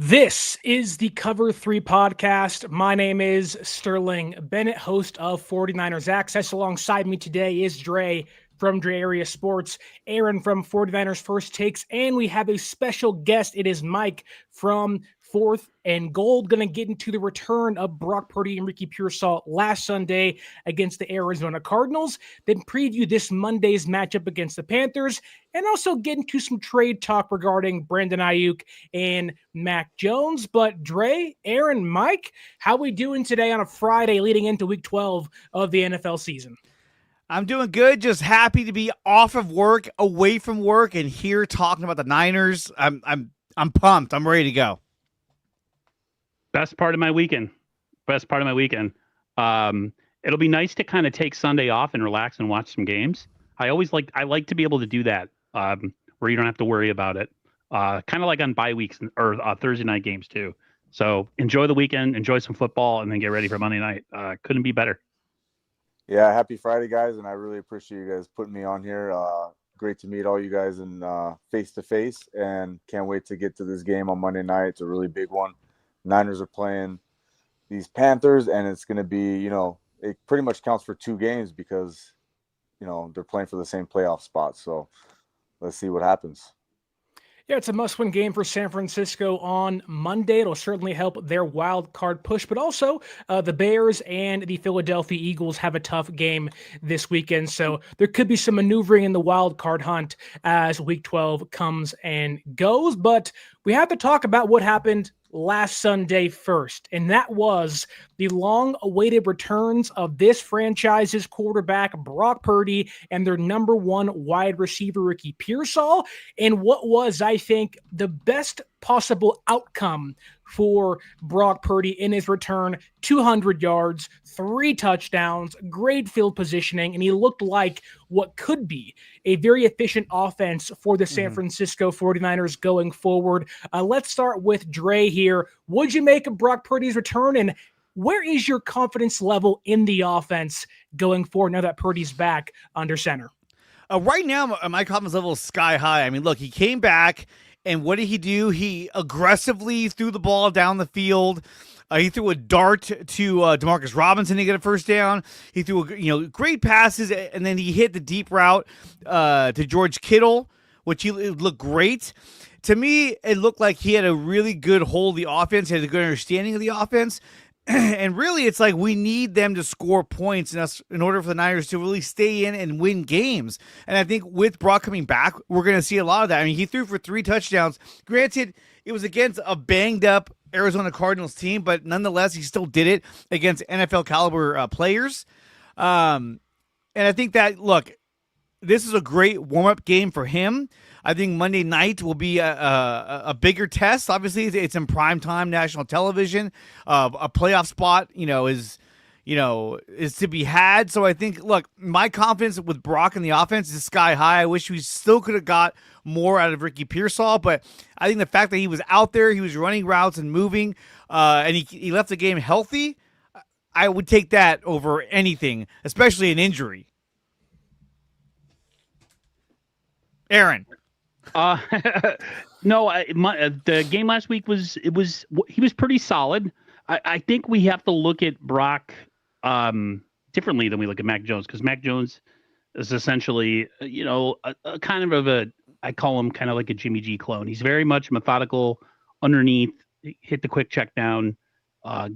This is the Cover 3 podcast. My name is Sterling Bennett, host of 49ers Access. Alongside me today is Dre from Dre Area Sports, Aaron from 49ers First Takes, and we have a special guest. It is Mike from Fourth and Gold. Going to get into the return of Brock Purdy and Ricky Pearsall last Sunday against the Arizona Cardinals, then preview this Monday's matchup against the Panthers, and also get into some trade talk regarding Brandon Aiyuk and Mac Jones. But Dre, Aaron, Mike, how we doing today on a Friday leading into Week 12 of the NFL season? I'm doing good. Just happy to be off of work, away from work, and here talking about the Niners. I'm pumped. I'm ready to go. Best part of my weekend. It'll be nice to kind of take Sunday off and relax and watch some games. I like to be able to do that, where you don't have to worry about it. Kind of like on bye weeks or Thursday night games too. So enjoy the weekend, enjoy some football, and then get ready for Monday night. Couldn't be better. Yeah, happy Friday, guys, and I really appreciate you guys putting me on here. Great to meet all you guys in face-to-face, and can't wait to get to this game on Monday night. It's a really big one. Niners are playing these Panthers, and it's going to be, it pretty much counts for two games because, they're playing for the same playoff spot. So let's see what happens. Yeah, it's a must-win game for San Francisco on Monday. It'll certainly help their wild card push, but also the Bears and the Philadelphia Eagles have a tough game this weekend, so there could be some maneuvering in the wild card hunt as Week 12 comes and goes. But we have to talk about what happened last Sunday first, and that was the long-awaited returns of this franchise's quarterback, Brock Purdy, and their number one wide receiver, Ricky Pearsall, and what was, I think, the best possible outcome for Brock Purdy in his return. 200 yards, 3 touchdowns, great field positioning, and he looked like what could be a very efficient offense for the San Francisco 49ers going forward. Let's start with Dre here. What'd you make of Brock Purdy's return, and where is your confidence level in the offense going forward now that Purdy's back under center? Right now, my confidence level is sky high. I mean, look, he came back, and what did he do? He aggressively threw the ball down the field. He threw a dart to Demarcus Robinson to get a first down. He threw great passes, and then he hit the deep route to George Kittle, which it looked great. To me, it looked like he had a really good hold of the offense. He had a good understanding of the offense. And really, it's like we need them to score points in order for the Niners to really stay in and win games. And I think with Brock coming back, we're going to see a lot of that. I mean, he threw for 3 touchdowns. Granted, it was against a banged-up Arizona Cardinals team, but nonetheless, he still did it against NFL-caliber players. And I think that, look, this is a great warm-up game for him. I think Monday night will be a bigger test. Obviously, it's in primetime national television. A playoff spot, is to be had. So I think, look, my confidence with Brock in the offense is sky high. I wish we still could have got more out of Ricky Pearsall, but I think the fact that he was out there, he was running routes and moving, and he left the game healthy, I would take that over anything, especially an injury. Aaron. No, the game last week he was pretty solid. I think we have to look at Brock differently than we look at Mac Jones, because Mac Jones is essentially, a kind of I call him kind of like a Jimmy G clone. He's very much methodical underneath, hit the quick check down,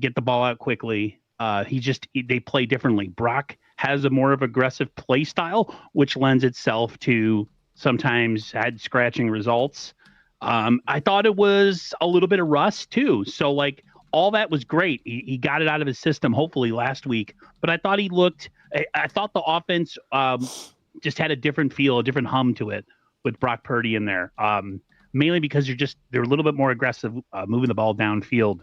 get the ball out quickly. They play differently. Brock has a more of aggressive play style, which lends itself to sometimes had scratching results. I thought it was a little bit of rust too. So all that was great. He got it out of his system, hopefully last week, but I thought I thought the offense just had a different feel, a different hum to it with Brock Purdy in there. Mainly because they're a little bit more aggressive, moving the ball downfield.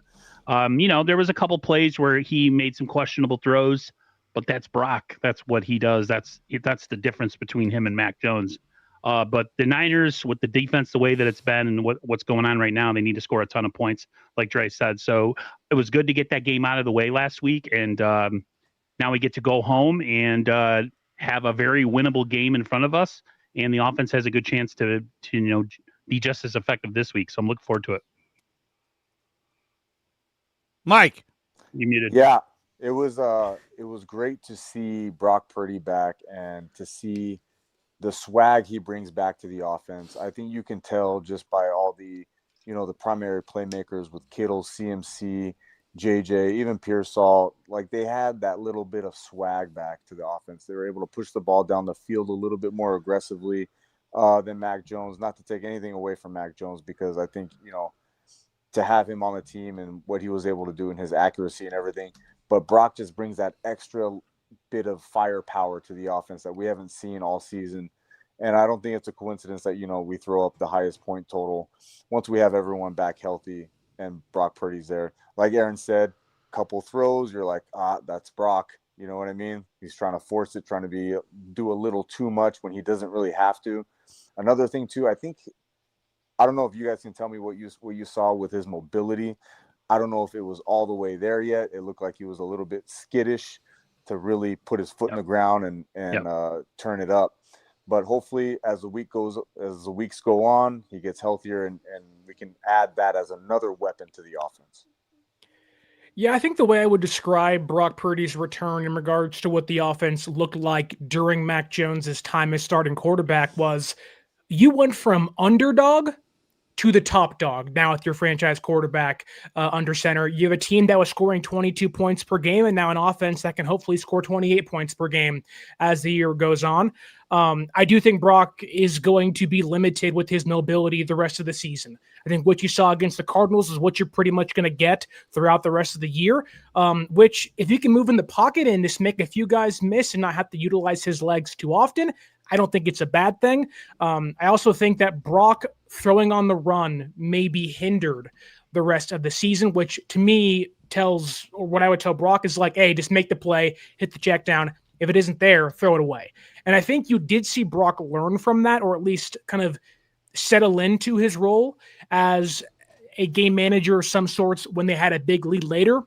There was a couple plays where he made some questionable throws, but that's Brock. That's what he does. That's the difference between him and Mac Jones. But the Niners, with the defense the way that it's been and what's going on right now, they need to score a ton of points, like Dre said. So it was good to get that game out of the way last week, and now we get to go home and have a very winnable game in front of us, and the offense has a good chance to be just as effective this week. So I'm looking forward to it. Mike. You muted. Yeah, it was great to see Brock Purdy back and to see the swag he brings back to the offense. I think you can tell just by all the, the primary playmakers with Kittle, CMC, JJ, even Pearsall, like they had that little bit of swag back to the offense. They were able to push the ball down the field a little bit more aggressively than Mac Jones. Not to take anything away from Mac Jones, because I think, to have him on the team and what he was able to do and his accuracy and everything. But Brock just brings that extra bit of firepower to the offense that we haven't seen all season. And I don't think it's a coincidence that, we throw up the highest point total once we have everyone back healthy and Brock Purdy's there. Like Aaron said, couple throws, you're like, that's Brock. You know what I mean? He's trying to force it, trying to do a little too much when he doesn't really have to. Another thing too, I don't know if you guys can tell me what you saw with his mobility. I don't know if it was all the way there yet. It looked like he was a little bit skittish to really put his foot in the ground and turn it up. But hopefully, as the weeks go on, he gets healthier and we can add that as another weapon to the offense. Yeah, I think the way I would describe Brock Purdy's return in regards to what the offense looked like during Mac Jones's time as starting quarterback was you went from underdog to the top dog now with your franchise quarterback under center. You have a team that was scoring 22 points per game and now an offense that can hopefully score 28 points per game as the year goes on. I do think Brock is going to be limited with his mobility the rest of the season. I think what you saw against the Cardinals is what you're pretty much going to get throughout the rest of the year, which if you can move in the pocket and just make a few guys miss and not have to utilize his legs too often, I don't think it's a bad thing. I also think that Brock throwing on the run may be hindered the rest of the season, which to me tells, or what I would tell Brock is like, hey, just make the play, hit the check down. If it isn't there, throw it away. And I think you did see Brock learn from that, or at least kind of settle into his role as a game manager of some sorts when they had a big lead later.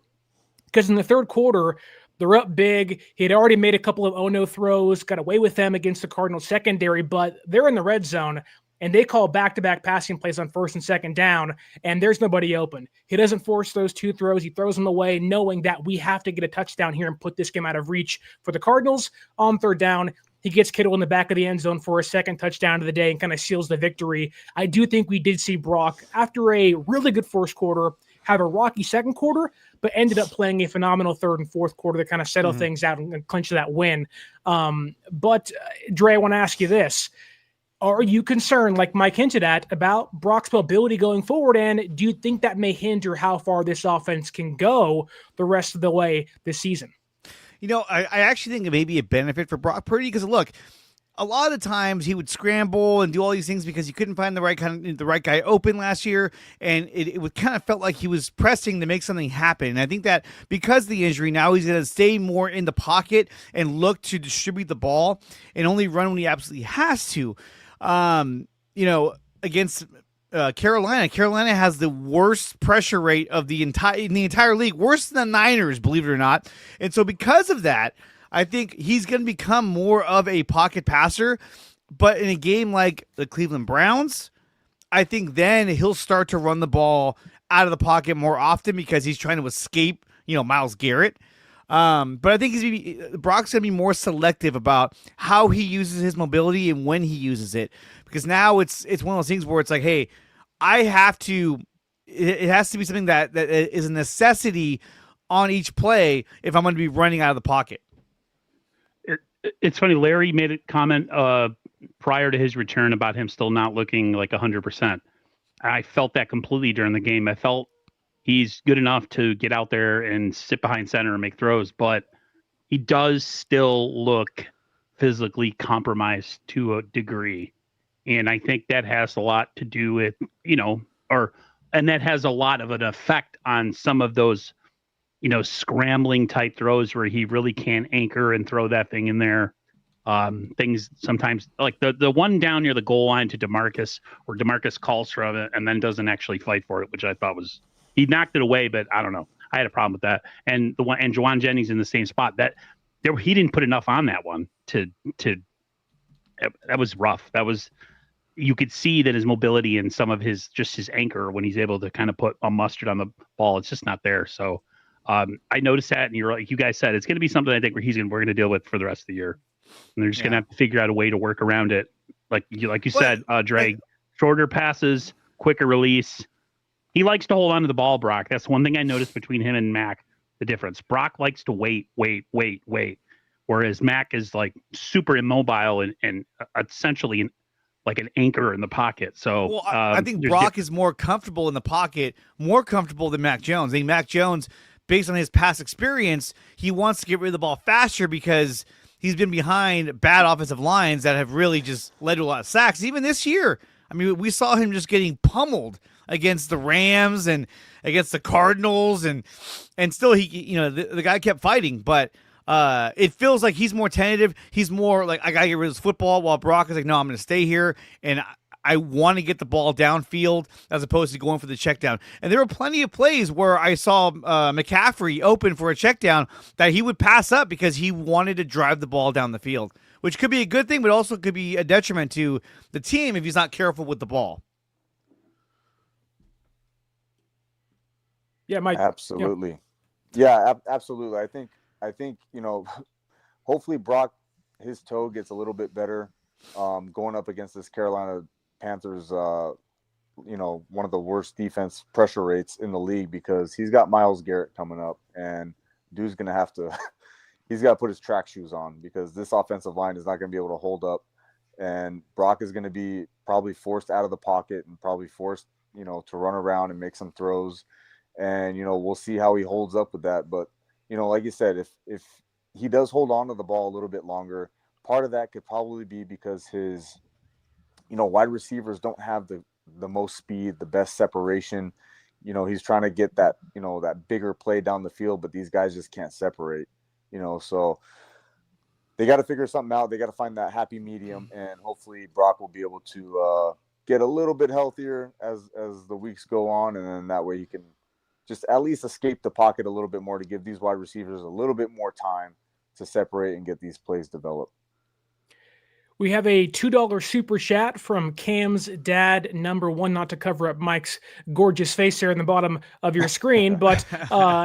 Because in the third quarter, they're up big. He had already made a couple of oh-no throws, got away with them against the Cardinals secondary, but they're in the red zone, and they call back-to-back passing plays on first and second down, and there's nobody open. He doesn't force those two throws. He throws them away, knowing that we have to get a touchdown here and put this game out of reach for the Cardinals. On third down, he gets Kittle in the back of the end zone for a second touchdown of the day and kind of seals the victory. I do think we did see Brock, after a really good first quarter, have a rocky second quarter, but ended up playing a phenomenal third and fourth quarter to kind of settle things out and clinch that win. But Dre, I want to ask you this. Are you concerned, like Mike hinted at, about Brock's mobility going forward? And do you think that may hinder how far this offense can go the rest of the way this season? I actually think it may be a benefit for Brock Purdy because, look, a lot of the times he would scramble and do all these things because he couldn't find the right guy open last year, and it would kind of felt like he was pressing to make something happen. And I think that because of the injury, now he's going to stay more in the pocket and look to distribute the ball and only run when he absolutely has to. Against Carolina has the worst pressure rate of the entire league, worse than the Niners, believe it or not. And so because of that, I think he's going to become more of a pocket passer. But in a game like the Cleveland Browns, I think then he'll start to run the ball out of the pocket more often because he's trying to escape, Myles Garrett. But I think Brock's going to be more selective about how he uses his mobility and when he uses it. Because now it's one of those things where it's like, hey, it has to be something that is a necessity on each play if I'm going to be running out of the pocket. It's funny. Larry made a comment prior to his return about him still not looking like 100%. I felt that completely during the game. I felt he's good enough to get out there and sit behind center and make throws, but he does still look physically compromised to a degree. And I think that has a lot to do with, and that has a lot of an effect on some of those, scrambling type throws where he really can't anchor and throw that thing in there. Things sometimes like the one down near the goal line to DeMarcus, where DeMarcus calls from it and then doesn't actually fight for it, which I thought he knocked it away, but I don't know. I had a problem with that. And Juwan Jennings in the same spot he didn't put enough on that one that was rough. you could see that his mobility and some of his anchor when he's able to kind of put a mustard on the ball, it's just not there. So I noticed that, and you're like you guys said, it's going to be something I think we're going to deal with for the rest of the year, and they're just going to have to figure out a way to work around it. Like you said, Dre, shorter passes, quicker release. He likes to hold on to the ball, Brock. That's one thing I noticed between him and Mac. The difference. Brock likes to wait, whereas Mac is like super immobile and essentially like an anchor in the pocket. So I think Brock is more comfortable in the pocket, more comfortable than Mac Jones. I think Mac Jones, based on his past experience, he wants to get rid of the ball faster because he's been behind bad offensive lines that have really just led to a lot of sacks. Even this year, I mean, we saw him just getting pummeled against the Rams and against the Cardinals, and still the guy kept fighting, but it feels like he's more tentative. He's more like, I gotta get rid of this football, while Brock is like, no, I'm gonna stay here and I want to get the ball downfield as opposed to going for the check down. And there were plenty of plays where I saw McCaffrey open for a check down that he would pass up because he wanted to drive the ball down the field, which could be a good thing, but also could be a detriment to the team if he's not careful with the ball. Yeah, Mike. Absolutely. Yeah, absolutely. I think, hopefully Brock, his toe gets a little bit better going up against this Carolina Panthers, one of the worst defense pressure rates in the league, because he's got Myles Garrett coming up, and dude's going to have to – he's got to put his track shoes on, because this offensive line is not going to be able to hold up, and Brock is going to be probably forced out of the pocket and probably forced, to run around and make some throws, and, we'll see how he holds up with that. But, like you said, if he does hold on to the ball a little bit longer, part of that could probably be because his – wide receivers don't have the most speed, the best separation. He's trying to get that, that bigger play down the field, but these guys just can't separate, so they got to figure something out. They got to find that happy medium, and hopefully Brock will be able to get a little bit healthier as the weeks go on. And then that way he can just at least escape the pocket a little bit more to give these wide receivers a little bit more time to separate and get these plays developed. We have a $2 super chat from Cam's dad, number one, not to cover up Mike's gorgeous face there in the bottom of your screen, but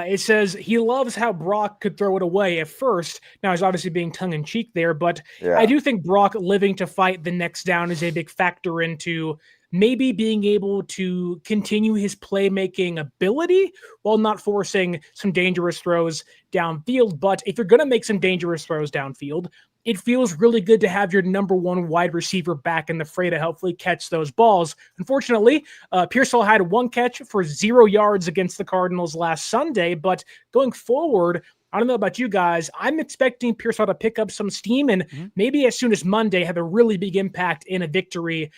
it says he loves how Brock could throw it away at first. Now, he's obviously being tongue-in-cheek there, but I do think Brock living to fight the next down is a big factor into maybe being able to continue his playmaking ability while not forcing some dangerous throws downfield. But if you're going to make some dangerous throws downfield, it feels really good to have your number one wide receiver back in the fray to hopefully catch those balls. Unfortunately, Pearsall had one catch for 0 yards against the Cardinals last Sunday, but going forward, I don't know about you guys, I'm expecting Pearsall to pick up some steam and maybe as soon as Monday have a really big impact in a victory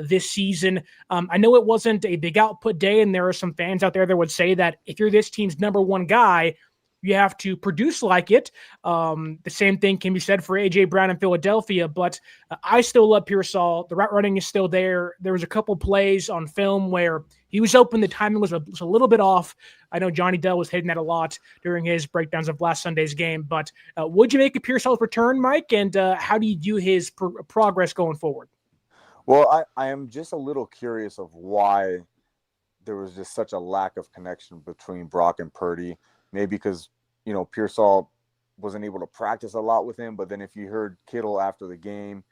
this season. I know it wasn't a big output day, and there are some fans out there that would say that if you're this team's number one guy, you have to produce like it. The same thing can be said for A.J. Brown in Philadelphia, but I still love Pearsall. The route running is still there. There was a couple plays on film where he was open. The timing was a little bit off. I know Johnny Dell was hitting that a lot during his breakdowns of last Sunday's game, but would you make a Pearsall's return, Mike? And how do you view his progress going forward? Well, I am just a little curious of why there was just such a lack of connection between Brock and Purdy. Maybe because, Pearsall wasn't able to practice a lot with him. But then if you heard Kittle after the game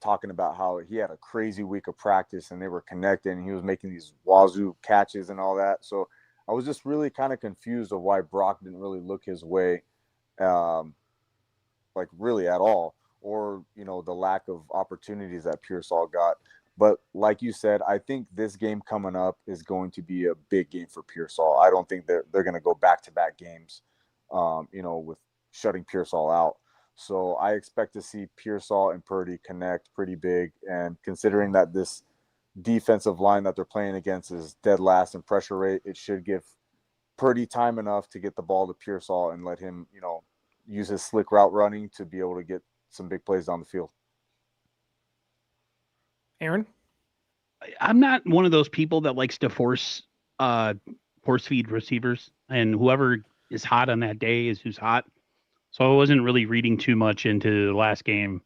talking about how he had a crazy week of practice and they were connected and he was making these wazoo catches and all that. So I was just really kind of confused of why Brock didn't really look his way, really at all, or, the lack of opportunities that Pearsall got. But like you said, I think this game coming up is going to be a big game for Pearsall. I don't think they're going to go back-to-back games, with shutting Pearsall out. So I expect to see Pearsall and Purdy connect pretty big. And considering that this defensive line that they're playing against is dead last in pressure rate, it should give Purdy time enough to get the ball to Pearsall and let him, use his slick route running to be able to get some big plays down the field. Aaron? I'm not one of those people that likes to force feed receivers, and whoever is hot on that day is who's hot. So I wasn't really reading too much into the last game.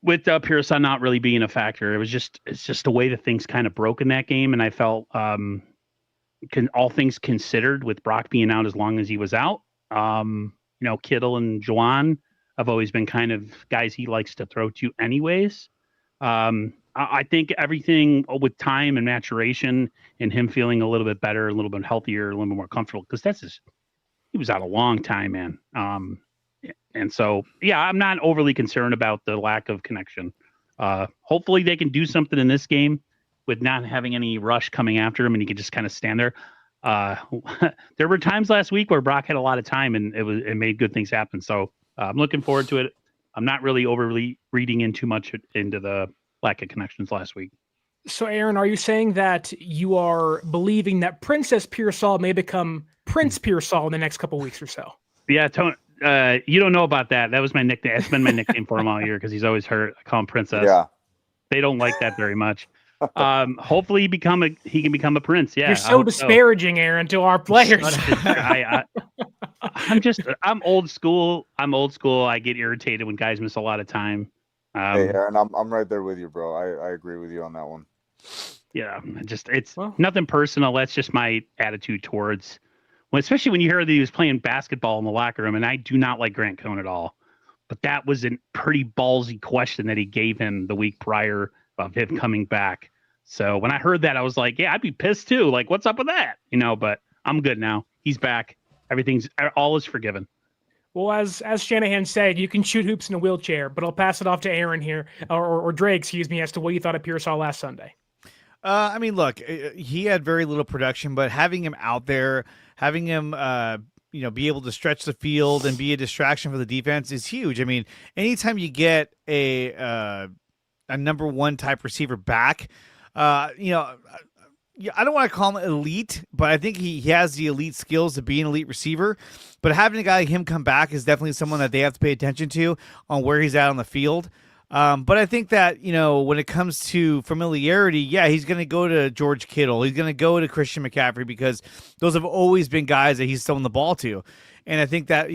with Pearsall not really being a factor. It's just the way that things kind of broke in that game, and I felt all things considered, with Brock being out as long as he was out, Kittle and Juwan have always been kind of guys he likes to throw to anyways. I think everything with time and maturation and him feeling a little bit better, a little bit healthier, a little bit more comfortable, because he was out a long time, man. And so, yeah, I'm not overly concerned about the lack of connection. Hopefully they can do something in this game with not having any rush coming after him, and he can just kind of stand there. There were times last week where Brock had a lot of time, and it made good things happen. So I'm looking forward to it. I'm not really overly reading in too much into the lack of connections last week. So, Aaron, are you saying that you are believing that Princess Pearsall may become Prince Pearsall in the next couple weeks or so? Yeah, Tony, you don't know about that. That was my nickname. It's been my nickname for him all year because he's always hurt. I call him Princess. Yeah. They don't like that very much. Hopefully he can become a prince. Yeah. You're so disparaging, Aaron, to our players. I'm old school. I get irritated when guys miss a lot of time. Hey, Aaron, I'm right there with you, bro. I agree with you on that one. Yeah, it's nothing personal. That's just my attitude towards, especially when you hear that he was playing basketball in the locker room, and I do not like Grant Cohn at all. But that was a pretty ballsy question that he gave him the week prior of him coming back. So when I heard that, I was like, yeah, I'd be pissed too. Like, what's up with that? But I'm good now. He's back. All is forgiven. Well, as Shanahan said, you can shoot hoops in a wheelchair, but I'll pass it off to Aaron here, or Dre, excuse me, as to what you thought of Pearsall last Sunday. Look, he had very little production, but having him out there, having him, be able to stretch the field and be a distraction for the defense is huge. I mean, anytime you get a number one type receiver back, I don't want to call him elite, but I think he has the elite skills to be an elite receiver. But having a guy like him come back is definitely someone that they have to pay attention to on where he's at on the field. But I think that, when it comes to familiarity, yeah, he's going to go to George Kittle. He's going to go to Christian McCaffrey because those have always been guys that he's thrown the ball to. And I think that,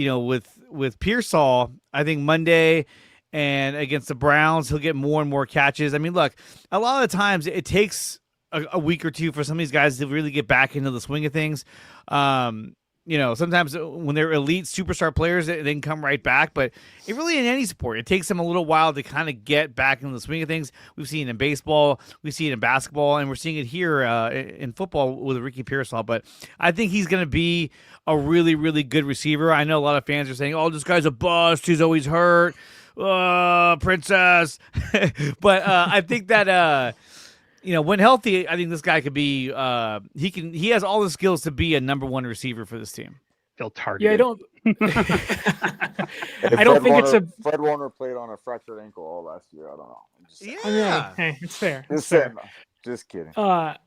with Pearsall, I think Monday and against the Browns, he'll get more and more catches. I mean, look, a lot of the times it takes a week or two for some of these guys to really get back into the swing of things. Sometimes when they're elite superstar players, they can come right back. But it really, in any sport, it takes them a little while to kind of get back into the swing of things. We've seen it in baseball, we see it in basketball, and we're seeing it here in football with Ricky Pearsall. But I think he's going to be a really, really good receiver. I know a lot of fans are saying, "Oh, this guy's a bust. He's always hurt, princess." But I think that. When healthy, I think this guy could be. He has all the skills to be a number one receiver for this team. Feel targeted. Yeah, I don't. I don't think it's a. Fred Warner played on a fractured ankle all last year. I don't know. Hey, it's fair. Just kidding. I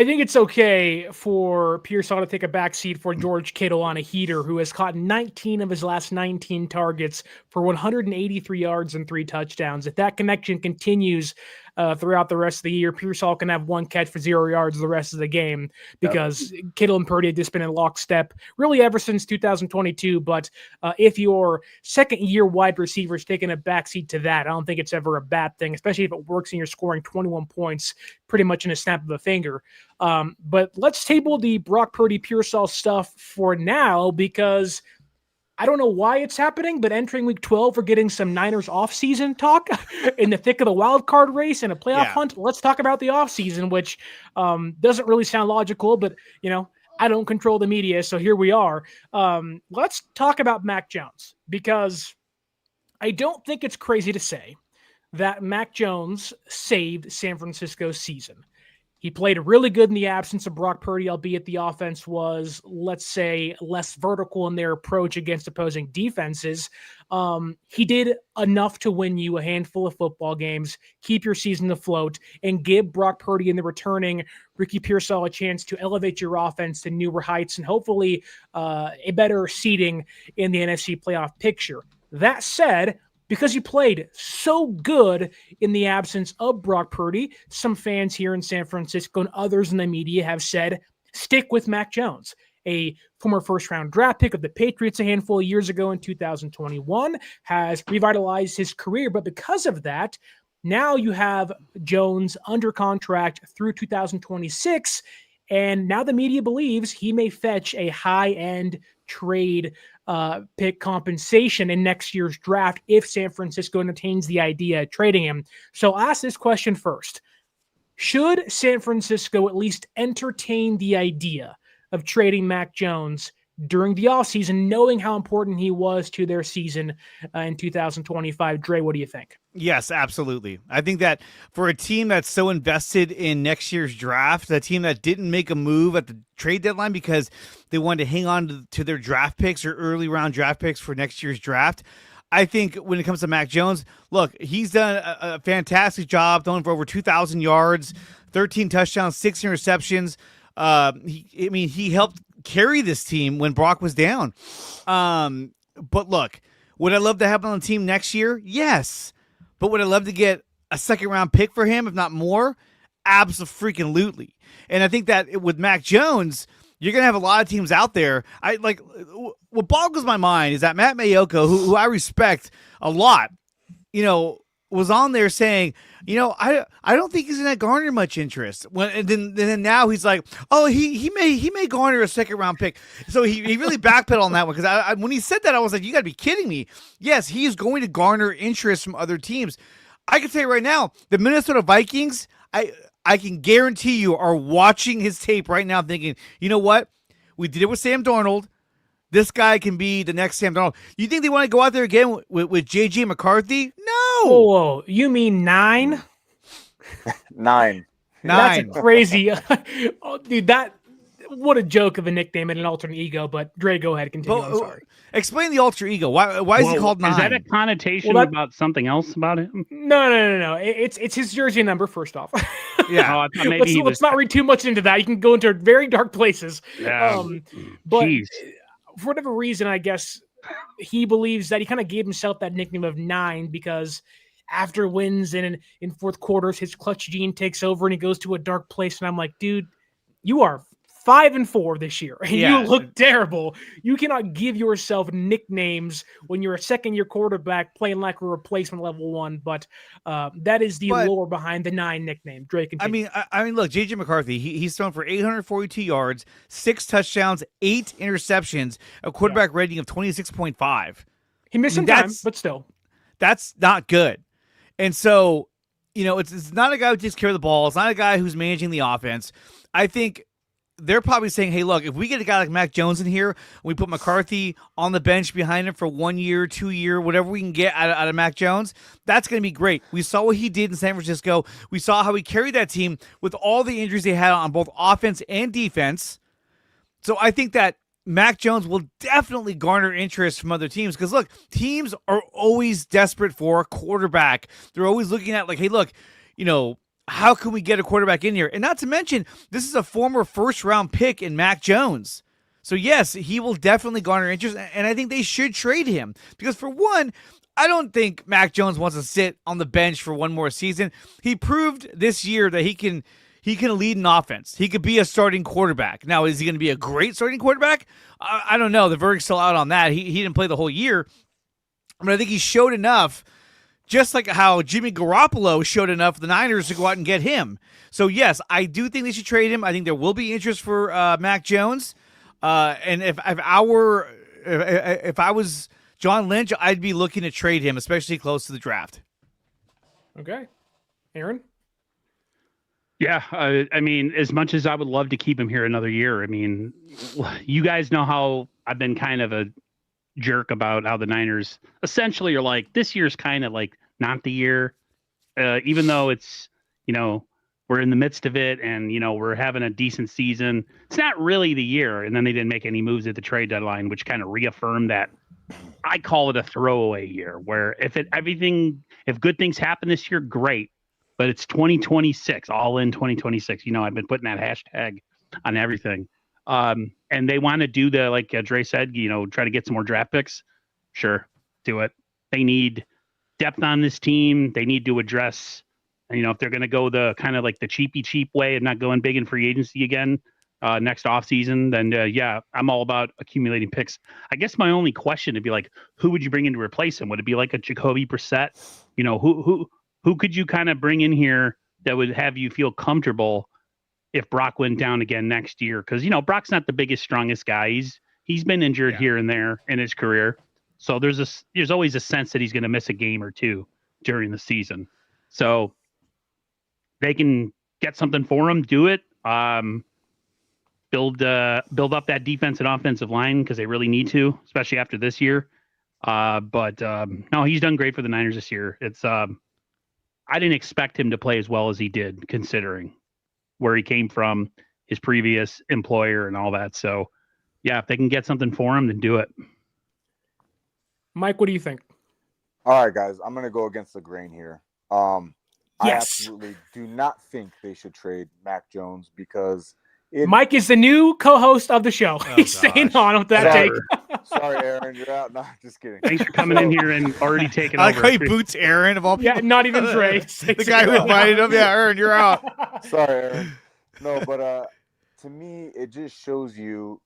think it's okay for Pearsall to take a backseat for George Kittle on a heater, who has caught 19 of his last 19 targets for 183 yards and 3 touchdowns. If that connection continues throughout the rest of the year, Pearsall can have 1 catch for 0 yards the rest of the game because Kittle and Purdy have just been in lockstep really ever since 2022. But if your second-year wide receiver is taking a backseat to that, I don't think it's ever a bad thing, especially if it works and you're scoring 21 points pretty much in a snap of a finger. But let's table the Brock Purdy Pearsall stuff for now, because I don't know why it's happening, but entering week 12, we're getting some Niners offseason talk in the thick of the wild card race and a playoff hunt. Let's talk about the offseason, which doesn't really sound logical, but I don't control the media, so here we are. Let's talk about Mac Jones, because I don't think it's crazy to say that Mac Jones saved San Francisco's season. He played really good in the absence of Brock Purdy, albeit the offense was, let's say, less vertical in their approach against opposing defenses. He did enough to win you a handful of football games, keep your season afloat, and give Brock Purdy and the returning Ricky Pearsall a chance to elevate your offense to newer heights and hopefully a better seeding in the NFC playoff picture. That said, because he played so good in the absence of Brock Purdy, some fans here in San Francisco and others in the media have said, stick with Mac Jones. a former first-round draft pick of the Patriots a handful of years ago in 2021, has revitalized his career. But because of that, now you have Jones under contract through 2026, and now the media believes he may fetch a high-end trade pick compensation in next year's draft if San Francisco entertains the idea of trading him. So I'll ask this question first. Should San Francisco at least entertain the idea of trading Mac Jones during the offseason, knowing how important he was to their season in 2025? Dre, what do you think? Yes, absolutely. I think that for a team that's so invested in next year's draft, a team that didn't make a move at the trade deadline because they wanted to hang on to their draft picks or early round draft picks for next year's draft, I think when it comes to Mac Jones, look, he's done a fantastic job, throwing for over 2,000 yards, 13 touchdowns, 6 interceptions. He helped carry this team when Brock was down. But look, would I love to have him on the team next year? Yes. But would I love to get a second-round pick for him, if not more? Absolutely. And I think that with Mac Jones, you're going to have a lot of teams out there. What boggles my mind is that Matt Mayoko, who I respect a lot, was on there saying, I don't think he's going to garner much interest. And then now he's like, oh, he may garner a second-round pick. So he really backpedaled on that one, because when he said that, I was like, you got to be kidding me. Yes, he is going to garner interest from other teams. I can say right now, the Minnesota Vikings, I can guarantee you, are watching his tape right now thinking, you know what? We did it with Sam Darnold. This guy can be the next Sam Darnold. You think they want to go out there again with J.J. McCarthy? No. Whoa, you mean 9? 9. That's crazy. Oh, dude, what a joke of a nickname and an alternate ego. But Dre, go ahead, continue. I'm sorry. Explain the alter ego. Why is he called 9? Is that a connotation about something else about him? No. It's his jersey number, first off. Yeah. Let's not read too much into that. You can go into very dark places. Yeah. But Jeez. For whatever reason, I guess he believes that he kind of gave himself that nickname of 9 because after wins and in fourth quarters, his clutch gene takes over and he goes to a dark place. And I'm like, dude, you are 5-4 this year, and you look terrible. You cannot give yourself nicknames when you're a second-year quarterback playing like a replacement level 1. But that is the lore behind the 9 nickname. Drake. I mean, look, J.J. McCarthy. He's thrown for 842 yards, 6 touchdowns, 8 interceptions, a quarterback rating of 26.5. He missed some time, but still, that's not good. And so, it's not a guy who takes care of the ball. It's not a guy who's managing the offense. I think they're probably saying, hey, look, if we get a guy like Mac Jones in here, we put McCarthy on the bench behind him for 1 year, 2 year, whatever we can get out of Mac Jones, that's going to be great. We saw what he did in San Francisco. We saw how he carried that team with all the injuries they had on both offense and defense. So I think that Mac Jones will definitely garner interest from other teams because, look, teams are always desperate for a quarterback. They're always looking at, like, hey, look, how can we get a quarterback in here? And not to mention, this is a former first-round pick in Mac Jones. So, yes, he will definitely garner interest, and I think they should trade him. Because, for one, I don't think Mac Jones wants to sit on the bench for one more season. He proved this year that he can lead an offense. He could be a starting quarterback. Now, is he going to be a great starting quarterback? I don't know. The verdict's still out on that. He didn't play the whole year. But I think he showed enough, just like how Jimmy Garoppolo showed enough for the Niners to go out and get him. So, yes, I do think they should trade him. I think there will be interest for Mac Jones. And if I was John Lynch, I'd be looking to trade him, especially close to the draft. Okay. Aaron? Yeah, I mean, as much as I would love to keep him here another year, I mean, you guys know how I've been kind of a jerk about how the Niners essentially are like, this year's kind of like not the year, even though it's, we're in the midst of it and, we're having a decent season. It's not really the year. And then they didn't make any moves at the trade deadline, which kind of reaffirmed that. I call it a throwaway year where if good things happen this year, great. But it's 2026, all in 2026. I've been putting that hashtag on everything. And they want to do like Dre said, try to get some more draft picks. Sure, do it. They need depth on this team. They need to address, if they're going to go the kind of like the cheap way and not going big in free agency again, next offseason, then yeah, I'm all about accumulating picks. I guess my only question would be like, who would you bring in to replace him? Would it be like a Jacoby Brissett? You know, who could you kind of bring in here that would have you feel comfortable if Brock went down again next year? Because you know Brock's not the biggest, strongest guy. He's been injured here and there in his career, so there's always a sense that he's going to miss a game or two during the season. So they can get something for him, do it. Build up that defense and offensive line because they really need to, especially after this year. But no, he's done great for the Niners this year. It's I didn't expect him to play as well as he did, considering where he came from, his previous employer, and all that. So, yeah, if they can get something for him, then do it. Mike, what do you think? All right, guys, I'm gonna go against the grain here. I Yes. absolutely do not think they should trade Mac Jones because Mike is the new co-host of the show. He's staying on with that take. Sorry, Aaron, you're out. No, just kidding. Thanks for coming in here and already taking I over. like how he boots Aaron of all people. Yeah, not even Trey. The guy who invited him. Yeah, Aaron, you're out. Sorry, Aaron. No, but to me, it just shows you,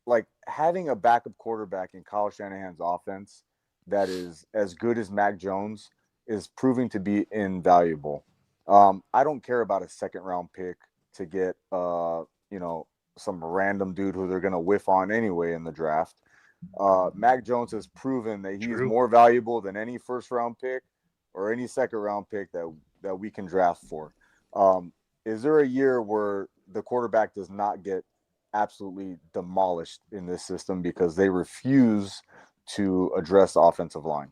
like, having a backup quarterback in Kyle Shanahan's offense that is as good as Mac Jones is proving to be invaluable. I don't care about a second-round pick to get, some random dude who they're going to whiff on anyway in the draft. Mac Jones has proven that he's more valuable than any first-round pick or any second-round pick that we can draft for. Is there a year where the quarterback does not get absolutely demolished in this system because they refuse to address the offensive line?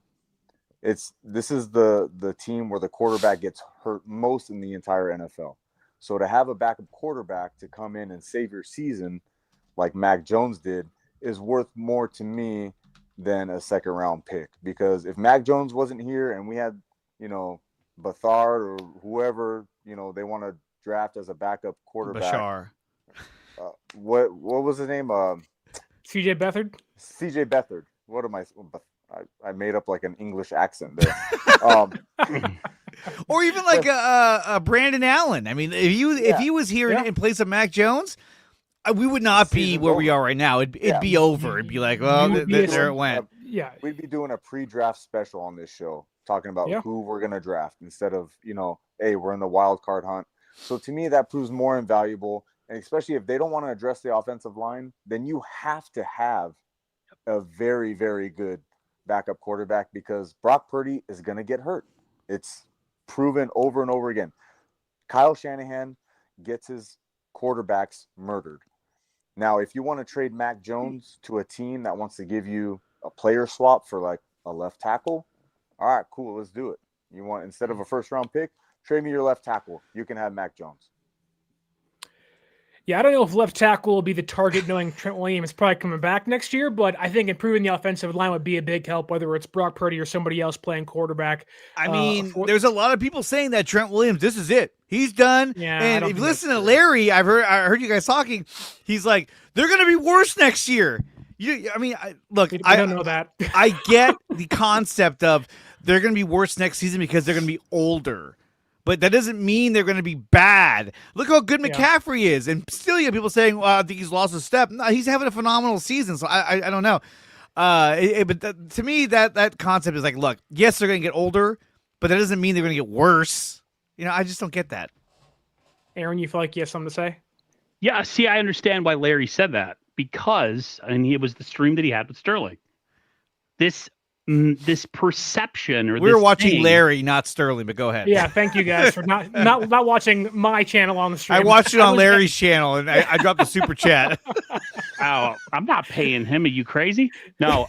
This is the team where the quarterback gets hurt most in the entire NFL. So to have a backup quarterback to come in and save your season like Mac Jones did is worth more to me than a second round pick. Because if Mac Jones wasn't here and we had, Bethard or whoever, they want to draft as a backup quarterback. Bashar. What was his name? CJ Beathard. CJ Beathard. What am I made up like an English accent there. Or even like a Brandon Allen. I mean, if he was here in place of Mac Jones, we would not be where we are right now. It'd be over. It'd be like, well, there it went. We'd be doing a pre-draft special on this show, talking about who we're gonna draft instead of hey, we're in the wild card hunt. So to me, that proves more invaluable. And especially if they don't want to address the offensive line, then you have to have a very, very good backup quarterback because Brock Purdy is going to get hurt. It's proven over and over again. Kyle Shanahan gets his quarterbacks murdered. Now, if you want to trade Mac Jones to a team that wants to give you a player swap for like a left tackle, all right, cool, let's do it. You want, instead of a first round pick, trade me your left tackle. You can have Mac Jones. Yeah, I don't know if left tackle will be the target, knowing Trent Williams is probably coming back next year, but I think improving the offensive line would be a big help, whether it's Brock Purdy or somebody else playing quarterback. I mean, there's a lot of people saying that Trent Williams, this is it. He's done. Yeah, and if you listen to Larry, I heard you guys talking. He's like, they're going to be worse next year. I don't know that. I get the concept of they're going to be worse next season because they're going to be older. But that doesn't mean they're going to be bad. Look how good McCaffrey is. And still you have people saying, well, I think he's lost a step. No, he's having a phenomenal season. So I don't know. But to me, that concept is like, look, yes, they're going to get older, but that doesn't mean they're going to get worse. I just don't get that. Aaron, you feel like you have something to say? Yeah, see, I understand why Larry said that because, it was the stream that he had with Sterling. This perception, or we were watching Larry, not Sterling, but go ahead. Yeah, thank you guys for not watching my channel on the stream. I watched it on Larry's channel, and I dropped a super chat. Oh, I'm not paying him. Are you crazy? No.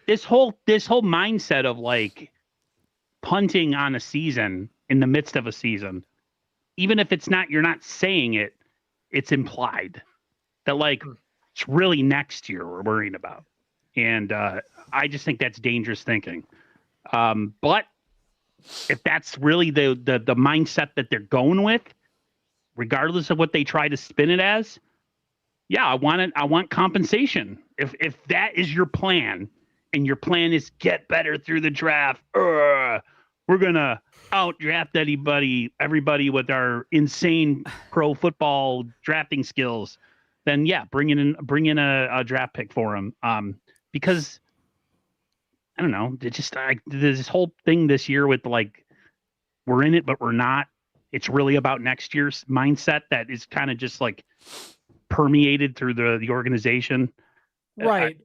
This whole mindset of like punting on a season in the midst of a season, even if you're not saying it, it's implied that like it's really next year we're worrying about. And I just think that's dangerous thinking. But if that's really the mindset that they're going with, regardless of what they try to spin it as, yeah, I want compensation. If that is your plan, and your plan is get better through the draft, we're gonna outdraft everybody with our insane pro football drafting skills, then yeah, bring in a draft pick for him. Because I don't know, there's this whole thing this year with like we're in it but we're not. It's really about next year's mindset that is kind of just like permeated through the organization. Right.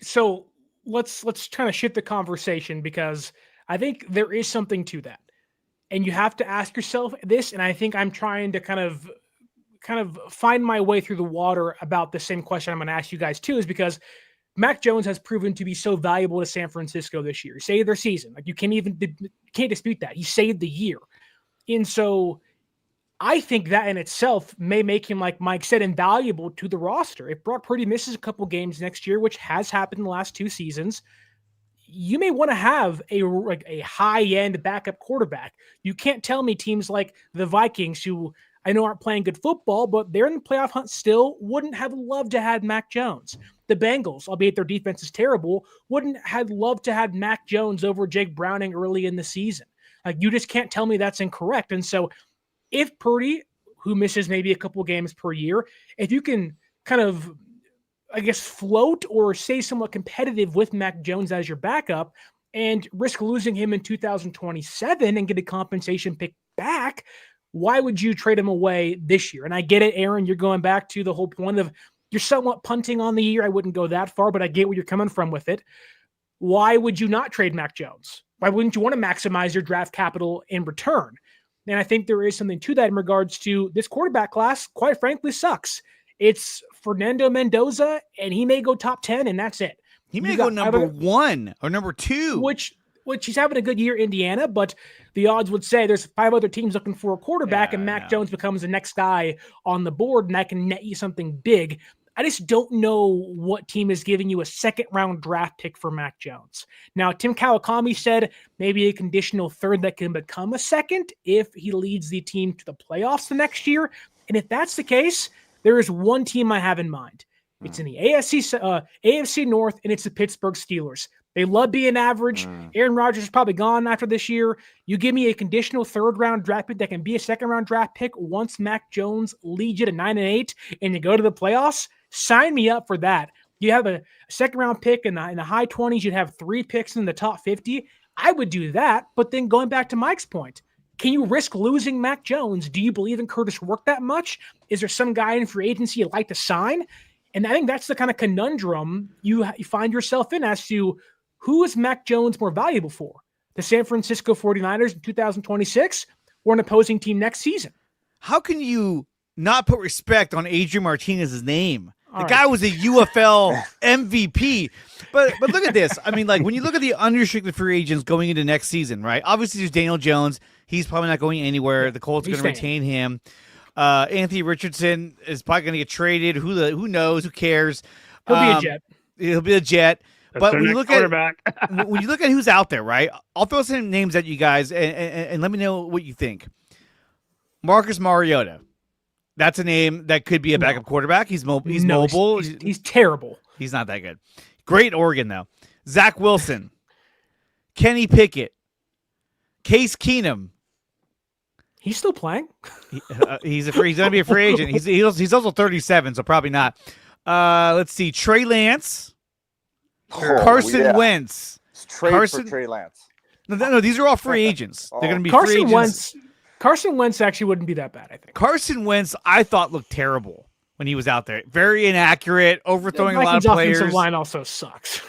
So let's kind of shift the conversation, because I think there is something to that. And you have to ask yourself this, and I think I'm trying to kind of find my way through the water about the same question I'm going to ask you guys too, is because Mac Jones has proven to be so valuable to San Francisco this year. He saved their season. Like, you can't dispute that. He saved the year. And so I think that in itself may make him, like Mike said, invaluable to the roster. If Brock Purdy misses a couple games next year, which has happened in the last 2 seasons, you may want to have a high-end backup quarterback. You can't tell me teams like the Vikings, who I know aren't playing good football, but they're in the playoff hunt still, wouldn't have loved to have Mac Jones. The Bengals, albeit their defense is terrible, wouldn't have loved to have Mac Jones over Jake Browning early in the season. Like, you just can't tell me that's incorrect. And so if Purdy, who misses maybe a couple games per year, if you can kind of, I guess, float or stay somewhat competitive with Mac Jones as your backup and risk losing him in 2027 and get a compensation pick back, why would you trade him away this year? And I get it, Aaron, you're going back to the whole point of you're somewhat punting on the year. I wouldn't go that far, but I get where you're coming from with it. Why would you not trade Mac Jones? Why wouldn't you want to maximize your draft capital in return? And I think there is something to that in regards to this quarterback class, quite frankly, sucks. It's Fernando Mendoza, and he may go top 10, and that's it. He may go number 1 or number 2. Which he's having a good year, Indiana, but the odds would say there's 5 other teams looking for a quarterback, and Mac Jones becomes the next guy on the board, and that can net you something big. I just don't know what team is giving you a second-round draft pick for Mac Jones. Now, Tim Kawakami said maybe a conditional third that can become a second if he leads the team to the playoffs the next year. And if that's the case, there is one team I have in mind. It's in the AFC North, and it's the Pittsburgh Steelers. They love being average. Aaron Rodgers is probably gone after this year. You give me a conditional third-round draft pick that can be a second-round draft pick once Mac Jones leads you to 9-8 and you go to the playoffs, sign me up for that. You have a second-round pick in the high 20s. You'd have 3 picks in the top 50. I would do that. But then going back to Mike's point, can you risk losing Mac Jones? Do you believe in Curtis Rourke that much? Is there some guy in free agency you'd like to sign? And I think that's the kind of conundrum you find yourself in as to who is Mac Jones more valuable for? The San Francisco 49ers in 2026 or an opposing team next season? How can you not put respect on Adrian Martinez's name? The guy was a UFL MVP. But look at this. I mean, like, when you look at the unrestricted free agents going into next season, right? Obviously, there's Daniel Jones. He's probably not going anywhere. The Colts are going to retain him. Anthony Richardson is probably going to get traded. Who knows? Who cares? He'll be a Jet. He'll be a Jet. But when you look at when you look at who's out there, right? I'll throw some names at you guys and let me know what you think. Marcus Mariota. That's a name that could be a backup quarterback. He's mobile. He's terrible. He's not that good. Great Oregon, though. Zach Wilson. Kenny Pickett. Case Keenum. He's still playing. He's going to be a free agent. He's also 37, so probably not. Let's see. Trey Lance. Carson Wentz. For Trey Lance. No, these are all free agents. They're going to be free agents. Carson Wentz actually wouldn't be that bad, I think. Carson Wentz, I thought, looked terrible when he was out there. Very inaccurate, overthrowing a lot of players. Offensive line also sucks.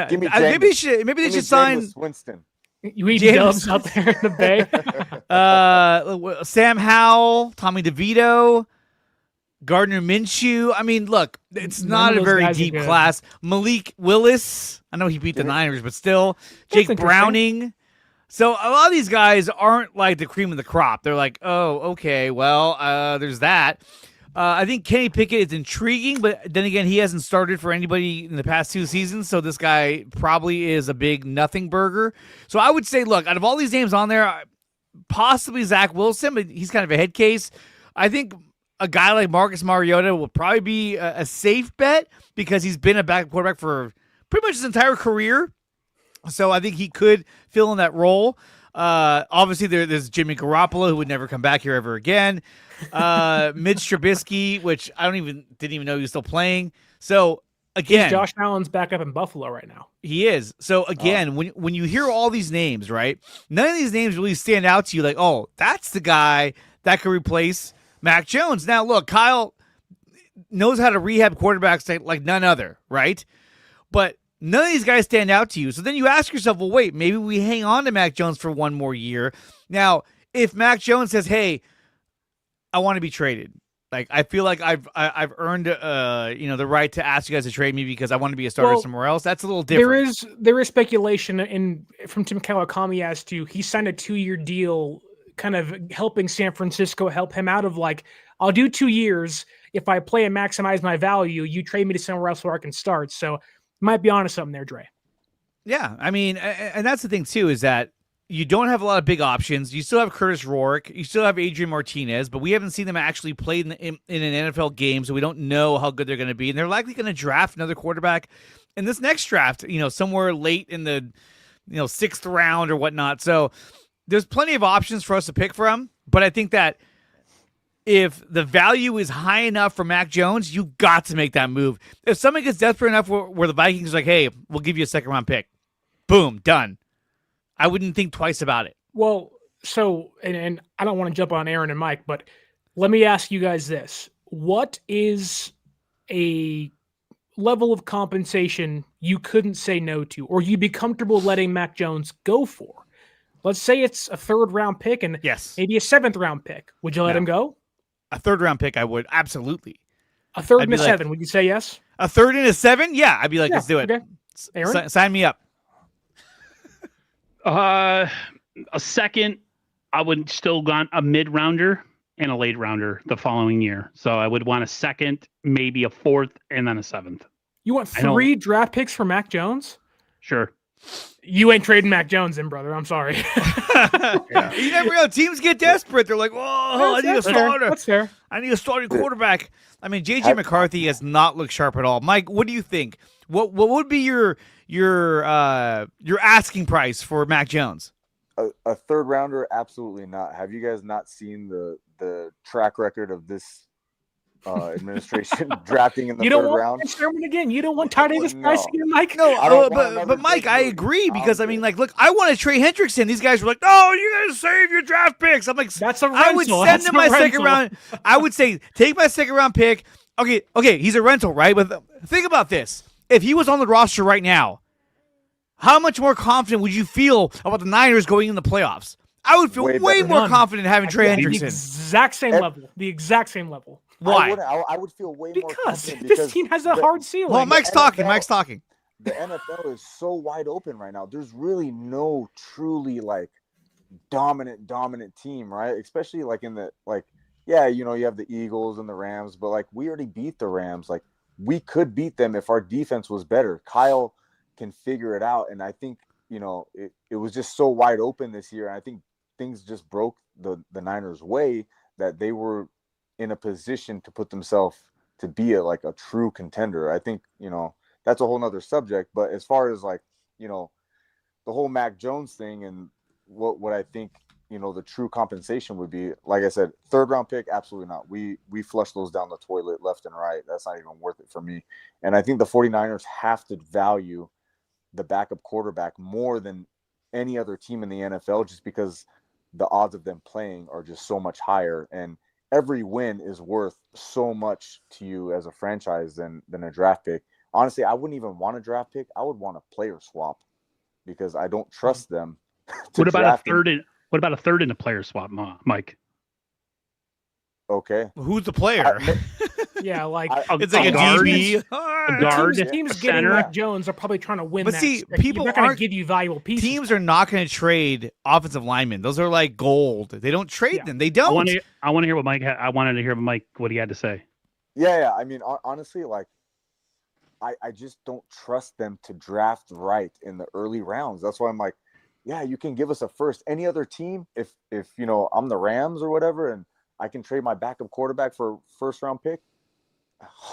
Give me maybe they should sign Winston. You eat dubs out there in the Bay. Sam Howell, Tommy DeVito, Gardner Minshew. I mean, look, it's not a very deep class. Malik Willis. I know he beat the Niners, but still. Jake Browning. So a lot of these guys aren't like the cream of the crop. They're like, oh, okay, well, there's that. I think Kenny Pickett is intriguing, but then again, he hasn't started for anybody in the past 2 seasons, so this guy probably is a big nothing burger. So I would say, look, out of all these names on there, possibly Zach Wilson, but he's kind of a head case. I think a guy like Marcus Mariota will probably be a safe bet because he's been a backup quarterback for pretty much his entire career. So I think he could fill in that role. Obviously, there's Jimmy Garoppolo, who would never come back here ever again. Mitch Trubisky, which didn't even know he was still playing. So again, Josh Allen's back up in Buffalo right now. He is. So again, when you hear all these names, right? None of these names really stand out to you like, oh, that's the guy that could replace Mac Jones. Now, look, Kyle knows how to rehab quarterbacks like none other, right? But none of these guys stand out to you. So then you ask yourself, well, wait, maybe we hang on to Mac Jones for one more year. Now, if Mac Jones says, hey, I want to be traded. Like, I feel like I've earned the right to ask you guys to trade me because I want to be a starter somewhere else. That's a little different. There is speculation from Tim Kawakami as to he signed a 2-year deal, kind of helping San Francisco help him out of like, I'll do 2 years. If I play and maximize my value, you trade me to somewhere else where I can start. So might be onto something there, Dre. Yeah, I mean, and that's the thing too, is that you don't have a lot of big options. You still have Curtis Rourke. You still have Adrian Martinez, but we haven't seen them actually play in an NFL game, so we don't know how good they're going to be. And they're likely going to draft another quarterback in this next draft, somewhere late in the, 6th round or whatnot. So there's plenty of options for us to pick from, but I think that if the value is high enough for Mac Jones, you got to make that move. If someone gets desperate enough where the Vikings are like, hey, we'll give you a 2nd-round pick, boom, done. I wouldn't think twice about it. Well, so, and I don't want to jump on Aaron and Mike, but let me ask you guys this. What is a level of compensation you couldn't say no to, or you'd be comfortable letting Mac Jones go for? Let's say it's a 3rd-round pick and maybe a 7th-round pick. Would you let him go? A 3rd-round pick, I would. Absolutely. A 3rd and a 7. Would you say yes? A 3rd and a 7? Yeah. I'd be like, let's do it. Okay. Aaron? Sign me up. A 2nd, I would still want a mid-rounder and a late rounder the following year. So I would want a 2nd, maybe a 4th, and then a 7th. You want 3 draft picks for Mac Jones? Sure. You ain't trading Mac Jones in, brother. I'm sorry. You never know. Teams get desperate. They're like, I need a starter. That's fair. I need a starting quarterback. I mean, J.J. McCarthy has not looked sharp at all. Mike, what do you think? What would be your asking price for Mac Jones? A 3rd rounder? Absolutely not. Have you guys not seen the track record of this administration drafting in the 3rd round? Sherman again. You don't want Ty Davis Price again, Mike? No, but Mike, I agree because I mean, like, look, I want to trade Hendrickson. These guys were like, "No, you guys save your draft picks." I'm like, that's a rental. I would send him my 2nd round. I would say, take my 2nd-round pick. Okay, he's a rental, right? But think about this: if he was on the roster right now, how much more confident would you feel about the Niners going in the playoffs? I would feel way more confident having Trey Hendrickson. The exact same level. The exact same level. Why? I would feel way more confident because this team has a hard ceiling. Well, Mike's talking. The NFL is so wide open right now. There's really no truly like dominant team, right? Especially like in the you have the Eagles and the Rams, but like we already beat the Rams. Like we could beat them if our defense was better. Kyle can figure it out, and I think it was just so wide open this year. And I think things just broke the Niners' way that they were in a position to put themselves to be a true contender. I think, that's a whole nother subject. But as far as the whole Mac Jones thing and what I think, the true compensation would be, like I said, 3rd-round pick, absolutely not. We flush those down the toilet left and right. That's not even worth it for me. And I think the 49ers have to value the backup quarterback more than any other team in the NFL just because the odds of them playing are just so much higher. And every win is worth so much to you as a franchise than a draft pick. Honestly, I wouldn't even want a draft pick. I would want a player swap because I don't trust them. What about a 3rd in a player swap, Mike? Okay. Who's the player? Yeah, like it's like a DB. A guard, teams getting Mac Jones are probably trying to win. But see, people aren't going to give you valuable pieces. Teams are not going to trade offensive linemen. Those are like gold. They don't trade them. They don't. I want to hear what Mike. I wanted to hear Mike what he had to say. Yeah. I mean, honestly, like I just don't trust them to draft right in the early rounds. That's why I'm like, yeah, you can give us a first. Any other team, if I'm the Rams or whatever, and I can trade my backup quarterback for a 1st-round pick.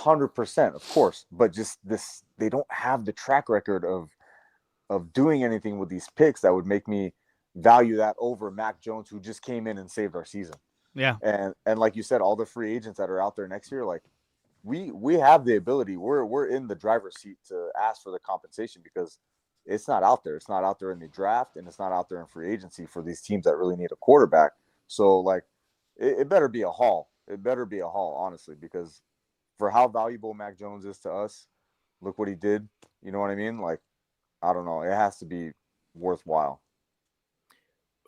100%, of course, but just this, they don't have the track record of of doing anything with these picks that would make me value that over Mac Jones, who just came in and saved our season. Yeah. And like you said, all the free agents that are out there next year, like we have the ability. We're in the driver's seat to ask for the compensation because it's not out there. It's not out there in the draft, and it's not out there in free agency for these teams that really need a quarterback. So like it better be a haul. It better be a haul, honestly, because for how valuable Mac Jones is to us, look what he did. You know what I mean? Like, I don't know. It has to be worthwhile.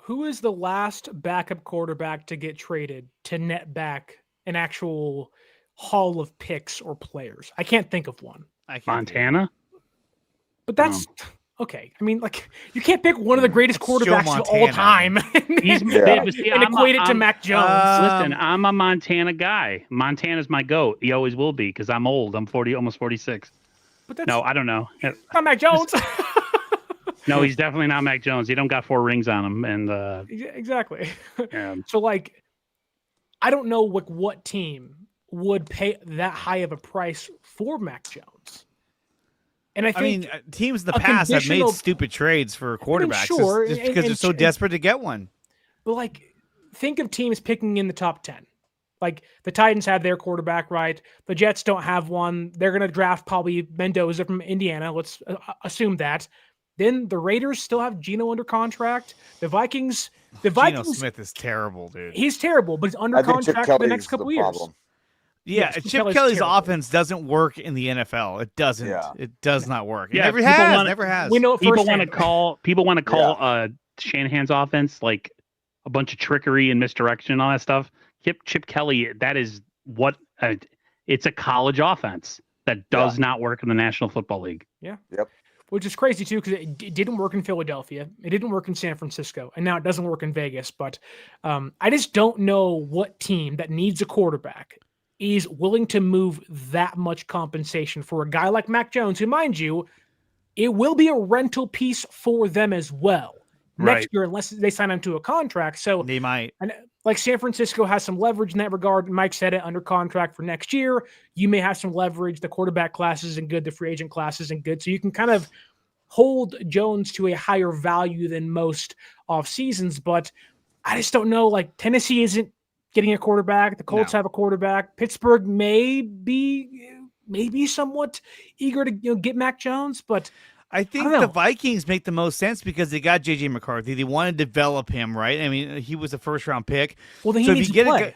Who is the last backup quarterback to get traded to net back an actual haul of picks or players? I can't think of one. Montana? But that's okay. I mean, like, you can't pick one of the greatest quarterbacks of all time He's and equate it to Mac Jones. Listen, I'm a Montana guy. Montana's my GOAT. He always will be because I'm old. I'm 40, almost 46. But that's No, I don't know. not Mac Jones. No, he's definitely not Mac Jones. He don't got 4 rings on him. And exactly. Yeah. So, like, I don't know what team would pay that high of a price for Mac Jones. And I think teams in the past have made stupid trades for quarterbacks just because they're so desperate to get one. But, like, think of teams picking in the top 10. Like, the Titans have their quarterback, right? The Jets don't have one. They're going to draft probably Mendoza from Indiana. Let's assume that. Then the Raiders still have Geno under contract. The Vikings. Geno Smith is terrible, dude. He's terrible, but he's under contract for the next couple of years. Yeah, Chip Kelly's offense doesn't work in the NFL. It doesn't. Yeah. It does not work. It never has. We know people want to call Shanahan's offense like a bunch of trickery and misdirection and all that stuff. Chip Kelly, that is what it's a college offense that does not work in the National Football League. Yeah. Yep. Which is crazy, too, because it didn't work in Philadelphia. It didn't work in San Francisco. And now it doesn't work in Vegas. But I just don't know what team that needs a quarterback is willing to move that much compensation for a guy like Mac Jones, who, mind you, it will be a rental piece for them as well next year, unless they sign him to a contract. So they might. And like San Francisco has some leverage in that regard. Mike said it, under contract for next year. You may have some leverage. The quarterback class isn't good. The free agent class isn't good. So you can kind of hold Jones to a higher value than most off seasons. But I just don't know. Like, Tennessee isn't getting a quarterback. The Colts have a quarterback. Pittsburgh may be somewhat eager to get Mac Jones, but I think the Vikings make the most sense because they got J.J. McCarthy. They want to develop him, right? I mean, he was a first-round pick. Well, then he needs to play.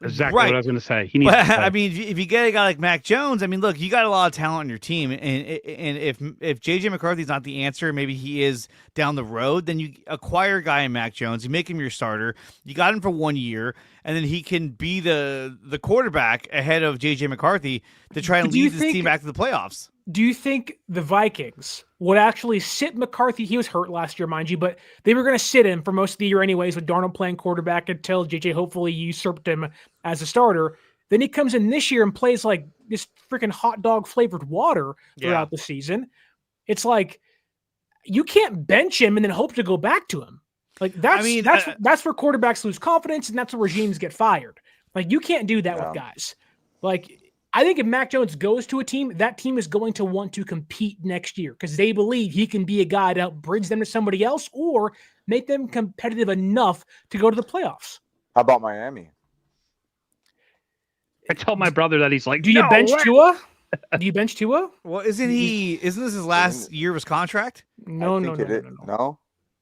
Exactly what I was going to say. He needs to play. I mean, if you get a guy like Mac Jones, I mean, look, you got a lot of talent on your team, and if J.J. McCarthy's not the answer, maybe he is down the road, then you acquire a guy in Mac Jones, you make him your starter, you got him for 1 year, and then he can be the quarterback ahead of J.J. McCarthy to try and lead this team back to the playoffs. Do you think the Vikings would actually sit McCarthy? He was hurt last year, mind you, but they were going to sit him for most of the year anyways, with Darnold playing quarterback until JJ hopefully usurped him as a starter. Then he comes in this year and plays like this freaking hot dog flavored water throughout the season. It's like, you can't bench him and then hope to go back to him. Like, that's where quarterbacks lose confidence, and that's where regimes get fired. Like, you can't do that with guys. Like, I think if Mac Jones goes to a team, that team is going to want to compete next year because they believe he can be a guy to help bridge them to somebody else or make them competitive enough to go to the playoffs. How about Miami? I told my brother that. He's like, do you bench Tua? Do you bench Tua? Well, isn't this his last year of his contract? No.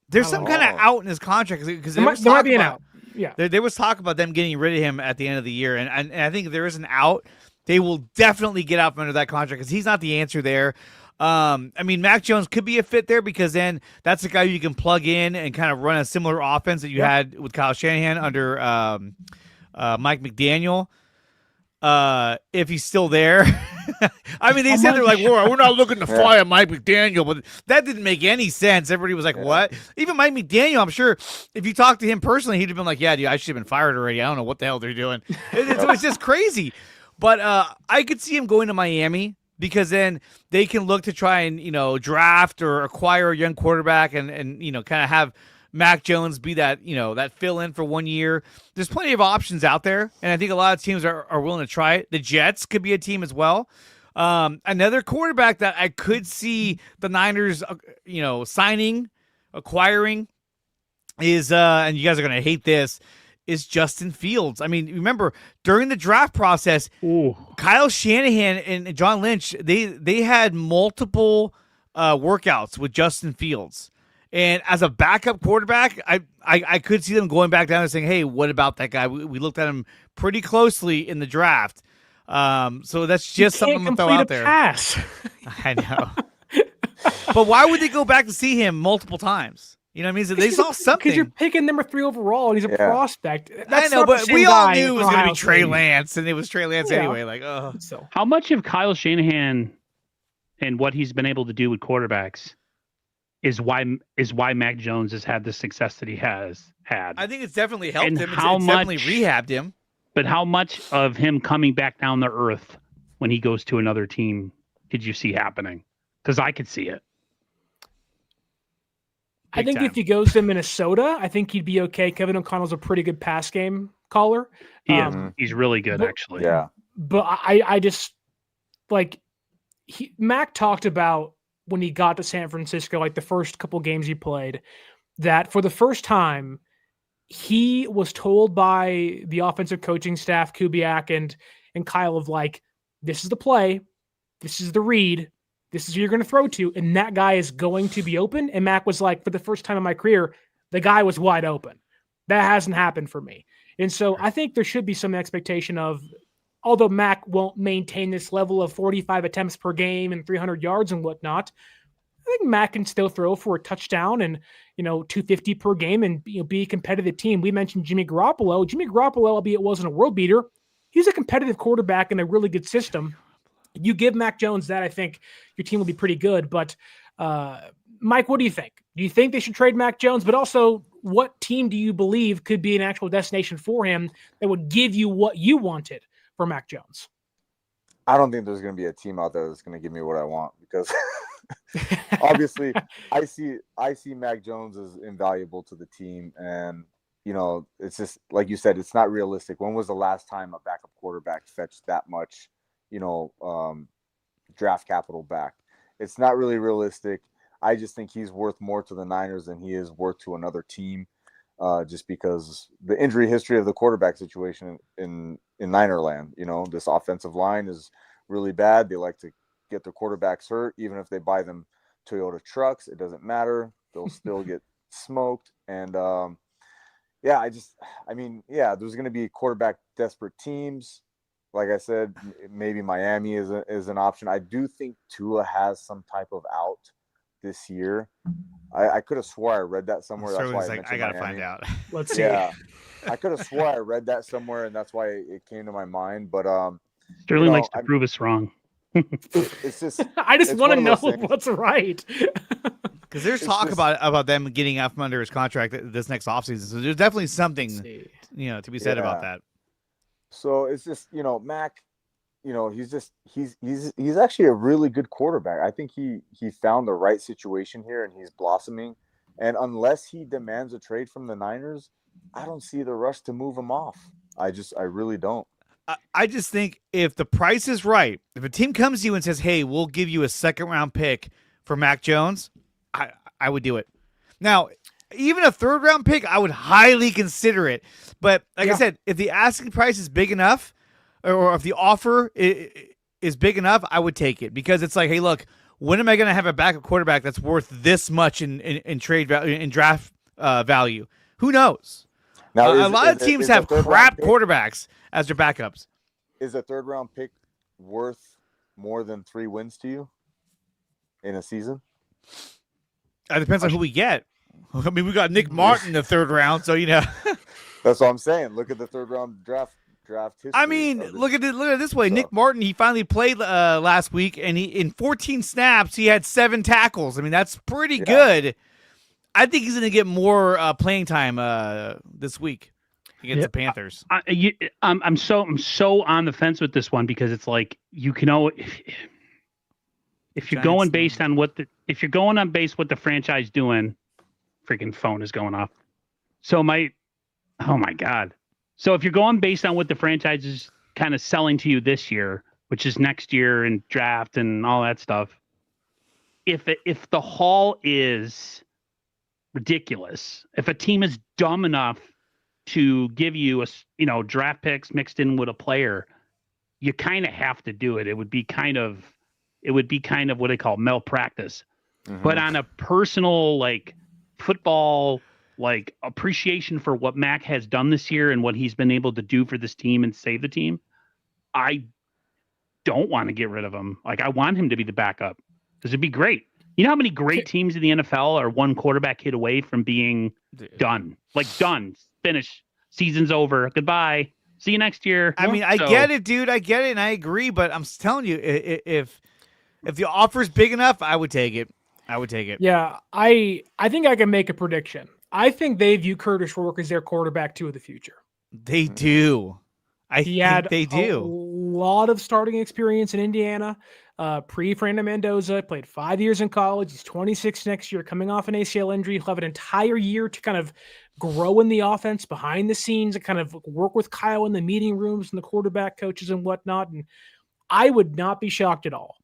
There's some kind of out in his contract because there might be an out. Yeah, there was talk about them getting rid of him at the end of the year, and I think if there is an out, they will definitely get out from under that contract because he's not the answer there. I mean, Mac Jones could be a fit there because then that's a guy you can plug in and kind of run a similar offense that you had with Kyle Shanahan under Mike McDaniel. If he's still there. I mean, they said they're like, we're not looking to fire Mike McDaniel, but that didn't make any sense. Everybody was like, what? Even Mike McDaniel, I'm sure if you talked to him personally, he'd have been like, yeah, dude, I should have been fired already. I don't know what the hell they're doing. It's just crazy. But I could see him going to Miami because then they can look to try and, draft or acquire a young quarterback and kind of have Mac Jones be that, that fill-in for 1 year. There's plenty of options out there, and I think a lot of teams are willing to try it. The Jets could be a team as well. Another quarterback that I could see the Niners, signing, acquiring is, and you guys are going to hate this, is Justin Fields. I mean, remember, during the draft process, Ooh. Kyle Kyle Shanahan and John Lynch, they had multiple workouts with Justin Fields. And as a backup quarterback, I could see them going back down and saying, hey, what about that guy? We looked at him pretty closely in the draft. So that's just something to throw out there. Pass. I know. But why would they go back to see him multiple times? You know what I mean? So they saw something. Because you're picking number 3 overall, and he's a prospect. That's I know, but we all knew it was going to be Trey Lance, and it was Trey Lance anyway. Like, oh. So how much of Kyle Shanahan and what he's been able to do with quarterbacks is why Mac Jones has had the success that he has had? I think it's definitely helped and him. It's definitely rehabbed him. But how much of him coming back down to earth when he goes to another team did you see happening? Because I could see it. I think if he goes to Minnesota, I think he'd be okay. Kevin O'Connell's a pretty good pass game caller. He's really good, actually. Yeah. But I just, like, Mac talked about when he got to San Francisco, like the first couple games he played, that for the first time, he was told by the offensive coaching staff, Kubiak and Kyle, of like, this is the play, this is the read, this is who you're going to throw to, and that guy is going to be open. And Mac was like, for the first time in my career, the guy was wide open. That hasn't happened for me. And so I think there should be some expectation of, although Mac won't maintain this level of 45 attempts per game and 300 yards and whatnot, I think Mac can still throw for a touchdown and, 250 per game and be a competitive team. We mentioned Jimmy Garoppolo. Jimmy Garoppolo, albeit wasn't a world beater, he's a competitive quarterback in a really good system. You give Mac Jones that, I think your team will be pretty good. But Mike, what do you think? Do you think they should trade Mac Jones? But also, what team do you believe could be an actual destination for him that would give you what you wanted for Mac Jones? I don't think there's going to be a team out there that's going to give me what I want, because obviously I see Mac Jones as invaluable to the team. And, it's just like you said, it's not realistic. When was the last time a backup quarterback fetched that much, draft capital back? It's not really realistic. I just think he's worth more to the Niners than he is worth to another team, just because the injury history of the quarterback situation in Niner land. This offensive line is really bad. They like to get their quarterbacks hurt. Even if they buy them Toyota trucks, it doesn't matter. They'll still get smoked. And there's going to be quarterback desperate teams. Like I said, maybe Miami is an option. I do think Tua has some type of out this year. I could have swore I read that somewhere. That's why I gotta find out. Let's see. Yeah, I could have swore I read that somewhere, and that's why it came to my mind. But Sterling likes to prove us wrong. It's just I just want to know what's right. Because there's talk about them getting out from under his contract this next offseason. So there's definitely something to be said about that. So it's just, Mac, he's actually a really good quarterback. I think he found the right situation here and he's blossoming. And unless he demands a trade from the Niners, I don't see the rush to move him off. I really don't. I just think if the price is right, if a team comes to you and says, hey, we'll give you a second round pick for Mac Jones, I would do it. Now, even a third round pick, I would highly consider it. But like I said, if the asking price is big enough, or if the offer is big enough, I would take it, because it's like, hey, look, when am I going to have a backup quarterback that's worth this much in trade value, in draft value? Who knows? Now, a lot of teams have crap quarterbacks as their backups. Is a third round pick worth more than 3 wins to you in a season? It depends on who we get. I mean, we got Nick Martin in the third round, so That's what I'm saying. Look at the third round draft history. I mean, look at it this way. So, Nick Martin, he finally played last week, and in 14 snaps, he had 7 tackles. I mean, that's pretty good. I think he's going to get more playing time this week against the Panthers. I'm so on the fence with this one, because it's like, if you're going based on what the franchise doing, freaking phone is going off. So oh my God. So if you're going based on what the franchise is kind of selling to you this year, which is next year and draft and all that stuff. If the haul is ridiculous, if a team is dumb enough to give you draft picks mixed in with a player, you kind of have to do it. It would be kind of what they call malpractice. Mm-hmm. But on a personal, like, football, like, appreciation for what Mac has done this year and what he's been able to do for this team and save the team, I don't want to get rid of him. Like, I want him to be the backup because it'd be great. You know how many great teams in the NFL are one quarterback hit away from being done? Like, done, finish, season's over, goodbye, see you next year. I mean, I get it, dude. I get it, and I agree. But I'm telling you, if the offer's big enough, I would take it. Yeah, I think I can make a prediction. I think they view Curtis Rourke as their quarterback 2 of the future. They do. He had they do. A lot of starting experience in Indiana. Pre-Fernando Mendoza, played 5 years in college. He's 26 next year, coming off an ACL injury. He'll have an entire year to kind of grow in the offense behind the scenes and kind of work with Kyle in the meeting rooms and the quarterback coaches and whatnot. And I would not be shocked at all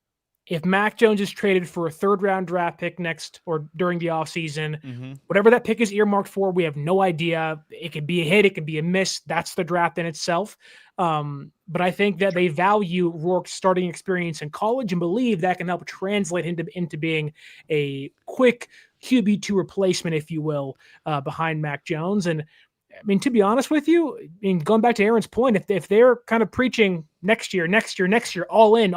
if Mac Jones is traded for a 3rd-round draft pick next or during the offseason. Whatever that pick is earmarked for, we have no idea. It could be a hit, it could be a miss. That's the draft in itself. But I think that they value Rourke's starting experience in college and believe that can help translate into being a quick QB2 replacement, if you will, behind Mac Jones. And I mean, to be honest with you, I mean, going back to Aaron's point, if they're kind of preaching next year, all in,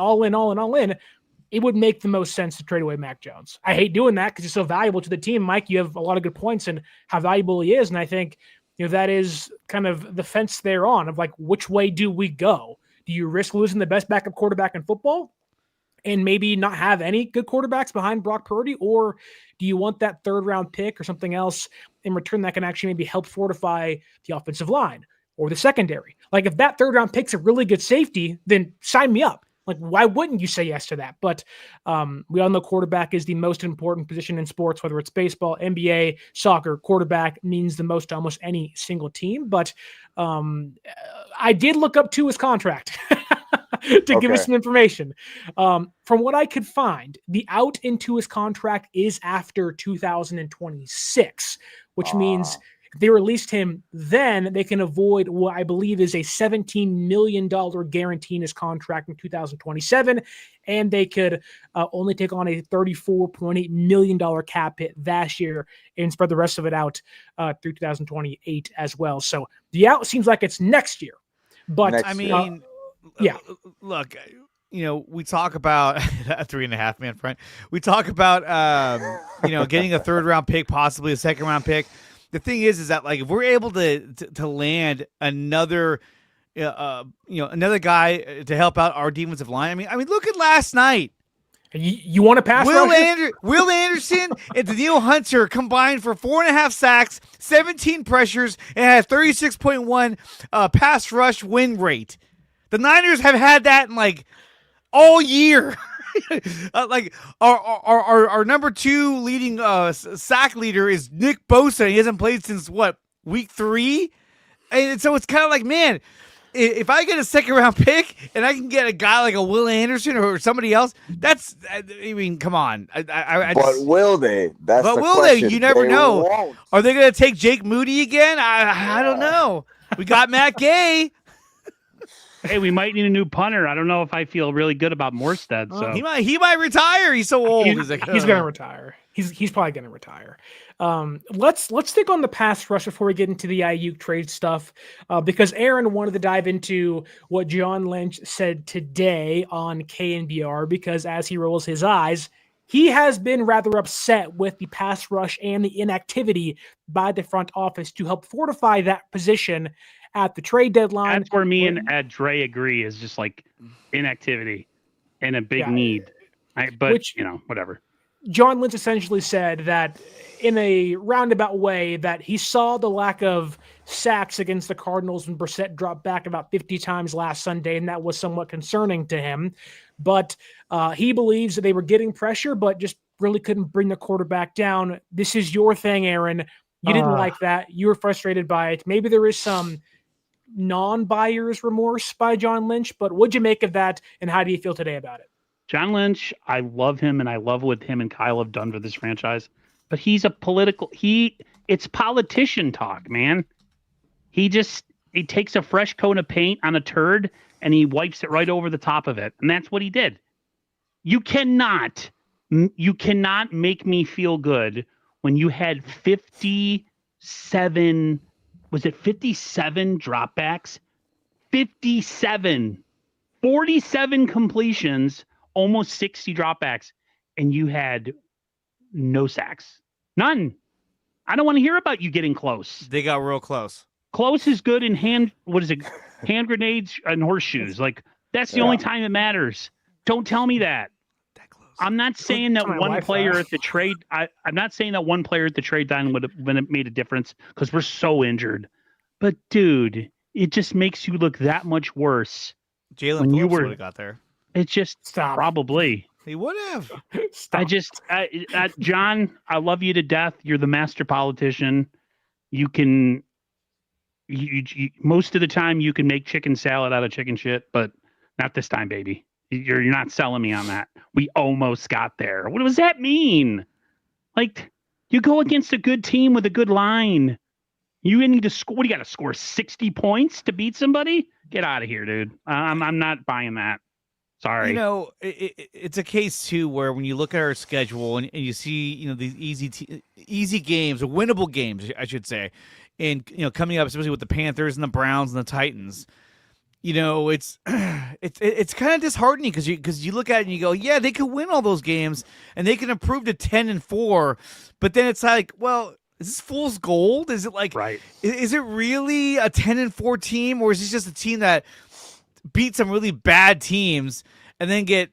it would make the most sense to trade away Mac Jones. I hate doing that because he's so valuable to the team. Mike, you have a lot of good points and how valuable he is. And I think, that is kind of the fence they're on of like, which way do we go? Do you risk losing the best backup quarterback in football and maybe not have any good quarterbacks behind Brock Purdy? Or do you want that 3rd-round pick or something else in return that can actually maybe help fortify the offensive line or the secondary? Like, if that 3rd-round pick's a really good safety, then sign me up. Like, why wouldn't you say yes to that? But we all know quarterback is the most important position in sports, whether it's baseball, NBA, soccer. Quarterback means the most to almost any single team. But I did look up Tua's contract to give us some information. From what I could find, the out in Tua's contract is after 2026, which means if they released him then, they can avoid what I believe is a $17 million guarantee in his contract in 2027, and they could only take on a $34.8 million cap hit that year and spread the rest of it out through 2028 as well. So the out seems like it's next year. But Next I year. mean, yeah. Look, we talk about a 3.5 man front. We talk about, getting a 3rd-round pick, possibly a 2nd-round pick. The thing is that, like, if we're able to land another, another guy to help out our defensive line. I mean, look at last night. You want to pass? Will Anderson and Daniil Hunter combined for 4.5 sacks, 17 pressures, and had 36.1 pass rush win rate. The Niners have had that in like all year. Like our number 2 leading sack leader is Nick Bosa. He hasn't played since week 3, and so it's kind of like, man, if I get a 2nd-round pick and I can get a guy like a Will Anderson or somebody else, that's, I mean, come on. But will they? That's but the will question. they? You never They know. won't. Are they going to take Jake Moody again? I don't know. We got Matt Gay. Hey, we might need a new punter. I don't know if I feel really good about Morstead. So He might retire. He's so old. He's going to retire. He's probably going to retire. Let's stick on the pass rush before we get into the Aiyuk trade stuff, because Aaron wanted to dive into what John Lynch said today on KNBR, because as he rolls his eyes, he has been rather upset with the pass rush and the inactivity by the front office to help fortify that position at the trade deadline. That's where me and Dre agree, is just like inactivity and a big need. Whatever. John Lynch essentially said that in a roundabout way that he saw the lack of sacks against the Cardinals when Brissett dropped back about 50 times last Sunday, and that was somewhat concerning to him. But he believes that they were getting pressure, but just really couldn't bring the quarterback down. This is your thing, Aaron. You didn't like that. You were frustrated by it. Maybe there is some non-buyer's remorse by John Lynch, but what'd you make of that, and how do you feel today about it? John Lynch, I love him, and I love what him and Kyle have done for this franchise. But he's a it's politician talk, man. He takes a fresh coat of paint on a turd and he wipes it right over the top of it. And that's what he did. You cannot make me feel good when you had 57 dropbacks, 47 completions, almost 60 dropbacks, and you had no sacks. None. I don't want to hear about you getting close. They got real close. Close is good in hand grenades and horseshoes. Like, that's the only time it matters. Don't tell me that. I'm not saying that one player at the trade. I'm not saying that one player at the trade line would have made a difference because we're so injured. But dude, it just makes you look that much worse. Jalen Phillips would have got there. It's just probably. He would have. John, I love you to death. You're the master politician. You can, most of the time you can make chicken salad out of chicken shit, but not this time, baby. You're not selling me on that. We almost got there. What does that mean? Like, you go against a good team with a good line. You need to score. What do you got to score 60 points to beat somebody? Get out of here, dude. I'm not buying that. Sorry. You know, it's a case too where when you look at our schedule and you see, these easy games or winnable games, I should say, and coming up, especially with the Panthers and the Browns and the Titans, it's kind of disheartening because you look at it and you go, yeah, they could win all those games and they can improve to 10-4, but then it's like, well, is this fool's gold? Is it like, right? Is it really a 10-4 team, or is this just a team that beat some really bad teams and then get,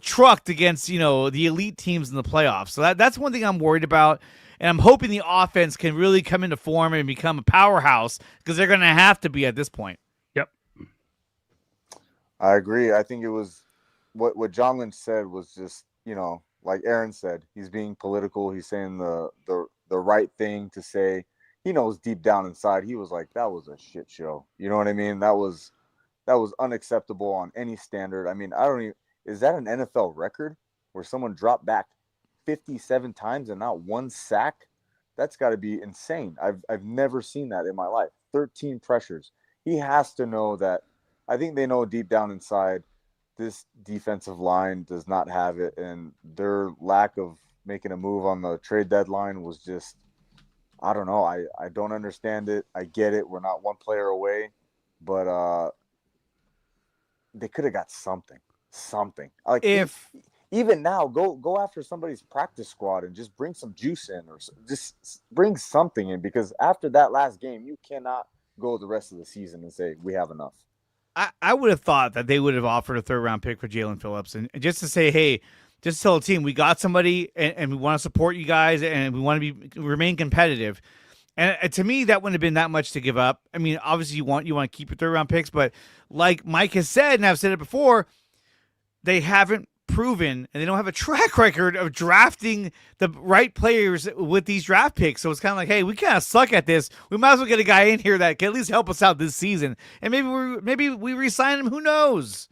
trucked against, the elite teams in the playoffs? So that's one thing I'm worried about. And I'm hoping the offense can really come into form and become a powerhouse because they're going to have to be at this point. Yep. I agree. I think it was what John Lynch said was just, like Aaron said, he's being political. He's saying the right thing to say. He knows deep down inside, he was like, that was a shit show. You know what I mean? That was unacceptable on any standard. I mean, is that an NFL record where someone dropped back 57 times and not one sack? That's got to be insane. I've never seen that in my life. 13 pressures. He has to know that. I think they know deep down inside this defensive line does not have it, and their lack of making a move on the trade deadline was just, I don't know. I don't understand it. I get it. We're not one player away, but they could have got something. Like, if even now, go after somebody's practice squad and just bring some juice in, or just bring something in, because after that last game, you cannot go the rest of the season and say we have enough. I would have thought that they would have offered a 3rd-round pick for Jalen Phillips, and just to say, hey, just tell the team we got somebody, and we want to support you guys, and we want to remain competitive. And to me, that wouldn't have been that much to give up. I mean, obviously you want to keep your 3rd-round picks, but like Mike has said, and I've said it before, they haven't proven, and they don't have a track record of drafting the right players with these draft picks. So it's kind of like, hey, we kind of suck at this. We might as well get a guy in here that can at least help us out this season, and maybe we re-sign him. Who knows?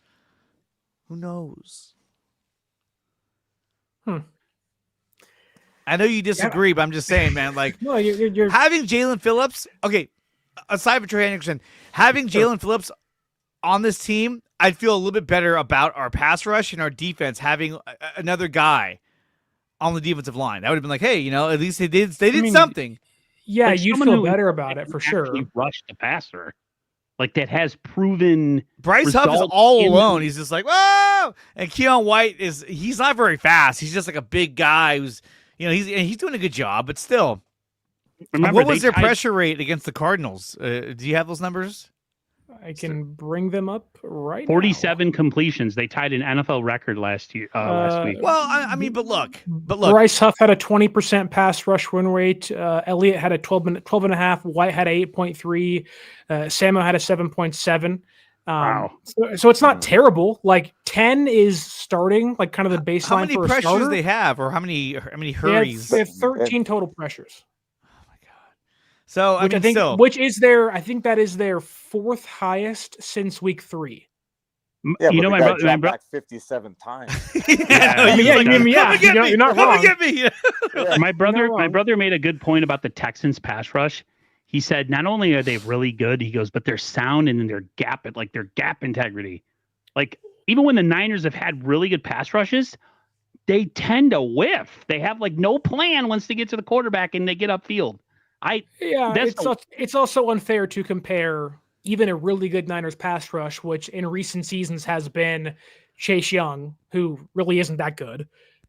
I know you disagree, but I'm just saying, man. Like, no, you're having Jalen Phillips. Okay, aside from Trey Hendrickson, having Jalen Phillips on this team, I'd feel a little bit better about our pass rush and our defense having another guy on the defensive line. That would have been like, hey, at least they did something. Yeah, like you'd feel better about it for sure. Rush the passer, like that has proven. Bryce Huff is all alone. He's just like, whoa! And Keon White he's not very fast. He's just like a big guy who's, he's doing a good job, but still. Remember, what was their pressure rate against the Cardinals? Do you have those numbers? I can bring them up right 47 completions. They tied an NFL record last week. Well, I mean, but look. Bryce Huff had a 20% pass rush win rate. Elliott had a 12.5. White had a 8.3. Samo had a 7.7. Wow. So it's not terrible. Like 10 is starting, like kind of the baseline. How many for a pressures starter. They have, or how many hurries? They have 13 total pressures. Oh my god! So Which I think that is their fourth highest since week 3. Yeah, You but know, the my guy brother, dropped back 57 times. You're not wrong. Yeah. My brother wrong. made a good point about the Texans pass rush. He said not only are they really good, he goes, but they're sound and their gap integrity. Like even when the Niners have had really good pass rushes, they tend to whiff. They have like no plan once they get to the quarterback and they get upfield. It's also unfair to compare even a really good Niners pass rush, which in recent seasons has been Chase Young, who really isn't that good,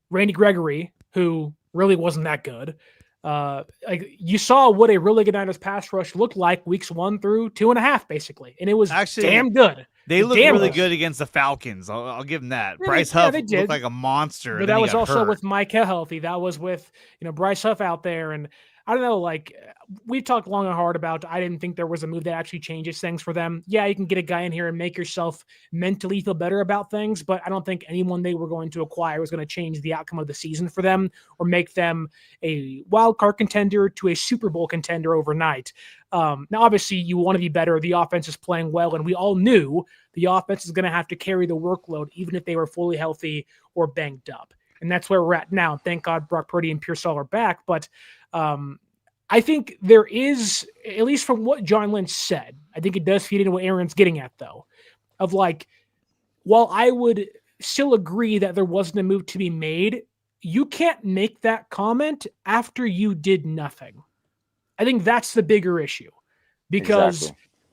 Randy Gregory, who really wasn't that good. Like you saw what a really good Niners pass rush looked like weeks 1 through 2.5, basically, and it was Actually, damn good. They looked really good against the Falcons. I'll give them that. Bryce Huff looked like a monster. But that was also with Mike healthy. That was with Bryce Huff out there, and I don't know. Like we talked long and hard about. I didn't think there was a move that actually changes things for them. Yeah, you can get a guy in here and make yourself mentally feel better about things, but I don't think anyone they were going to acquire was going to change the outcome of the season for them or make them a wild card contender to a Super Bowl contender overnight. Now, obviously, you want to be better. The offense is playing well, and we all knew the offense is going to have to carry the workload, even if they were fully healthy or banged up. And that's where we're at now. Thank God Brock Purdy and Pearsall are back. But I think there is, at least from what John Lynch said, I think it does feed into what Aaron's getting at, though, of like, while I would still agree that there wasn't a move to be made, you can't make that comment after you did nothing. I think that's the bigger issue because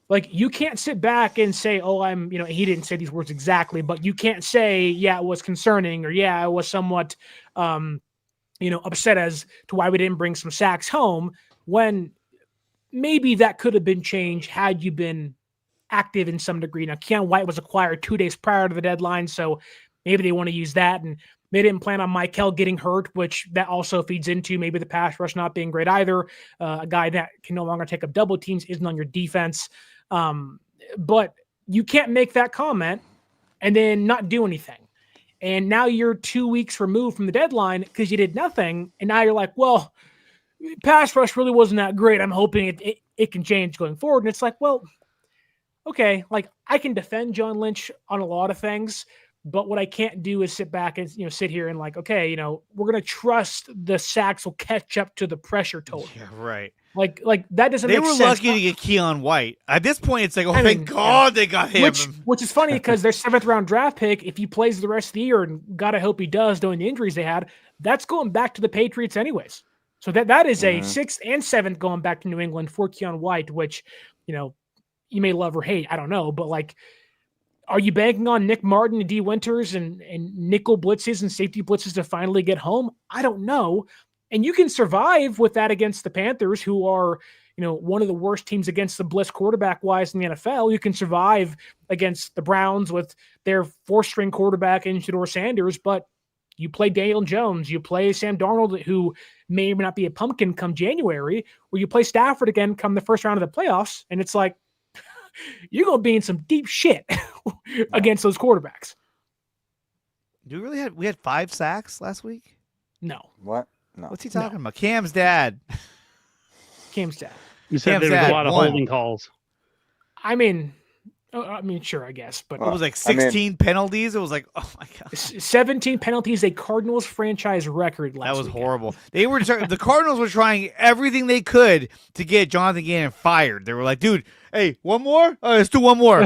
like you can't sit back and say, oh, he didn't say these words exactly, but you can't say, yeah, it was concerning or yeah, I was somewhat, upset as to why we didn't bring some sacks home when maybe that could have been changed had you been active in some degree. Now, Keon White was acquired 2 days prior to the deadline, so maybe they want to use that. And they didn't plan on Michael getting hurt, which that also feeds into maybe the pass rush not being great either. A guy that can no longer take up double teams isn't on your defense. But you can't make that comment and then not do anything. And now you're 2 weeks removed from the deadline because you did nothing. And now you're like, well, pass rush really wasn't that great. I'm hoping it can change going forward. And it's like, well, okay, like I can defend John Lynch on a lot of things, but what I can't do is sit back and sit here and like, okay, we're gonna trust the sacks will catch up to the pressure total. Yeah, right. Like that doesn't. They make were sense. lucky to get Keon White. At this point, it's like, thank God they got him. Which is funny because their 7th round draft pick, if he plays the rest of the year, and God, I hope he does, knowing the injuries they had, that's going back to the Patriots anyways. So that is a 6th and 7th going back to New England for Keon White, which you may love or hate, I don't know, but like. Are you banking on Nick Martin and D. Winters and nickel blitzes and safety blitzes to finally get home? I don't know. And you can survive with that against the Panthers, who are, one of the worst teams against the blitz quarterback-wise in the NFL. You can survive against the Browns with their 4th-string quarterback in Shedeur Sanders, but you play Daniel Jones, you play Sam Darnold, who may or may not be a pumpkin come January, or you play Stafford again come the first round of the playoffs, and it's like, you're going to be in some deep shit against those quarterbacks. We had 5 sacks last week? No. What? No. What's he talking about? Cam's dad. Cam's dad. You said there was a lot of holding calls. I mean, sure, I guess. But it was like 16 penalties. It was like, oh my God. 17 penalties, a Cardinals franchise record last That was weekend. horrible. The Cardinals were trying everything they could to get Jonathan Gannon fired. They were like, dude, hey, one more? Let's do one more.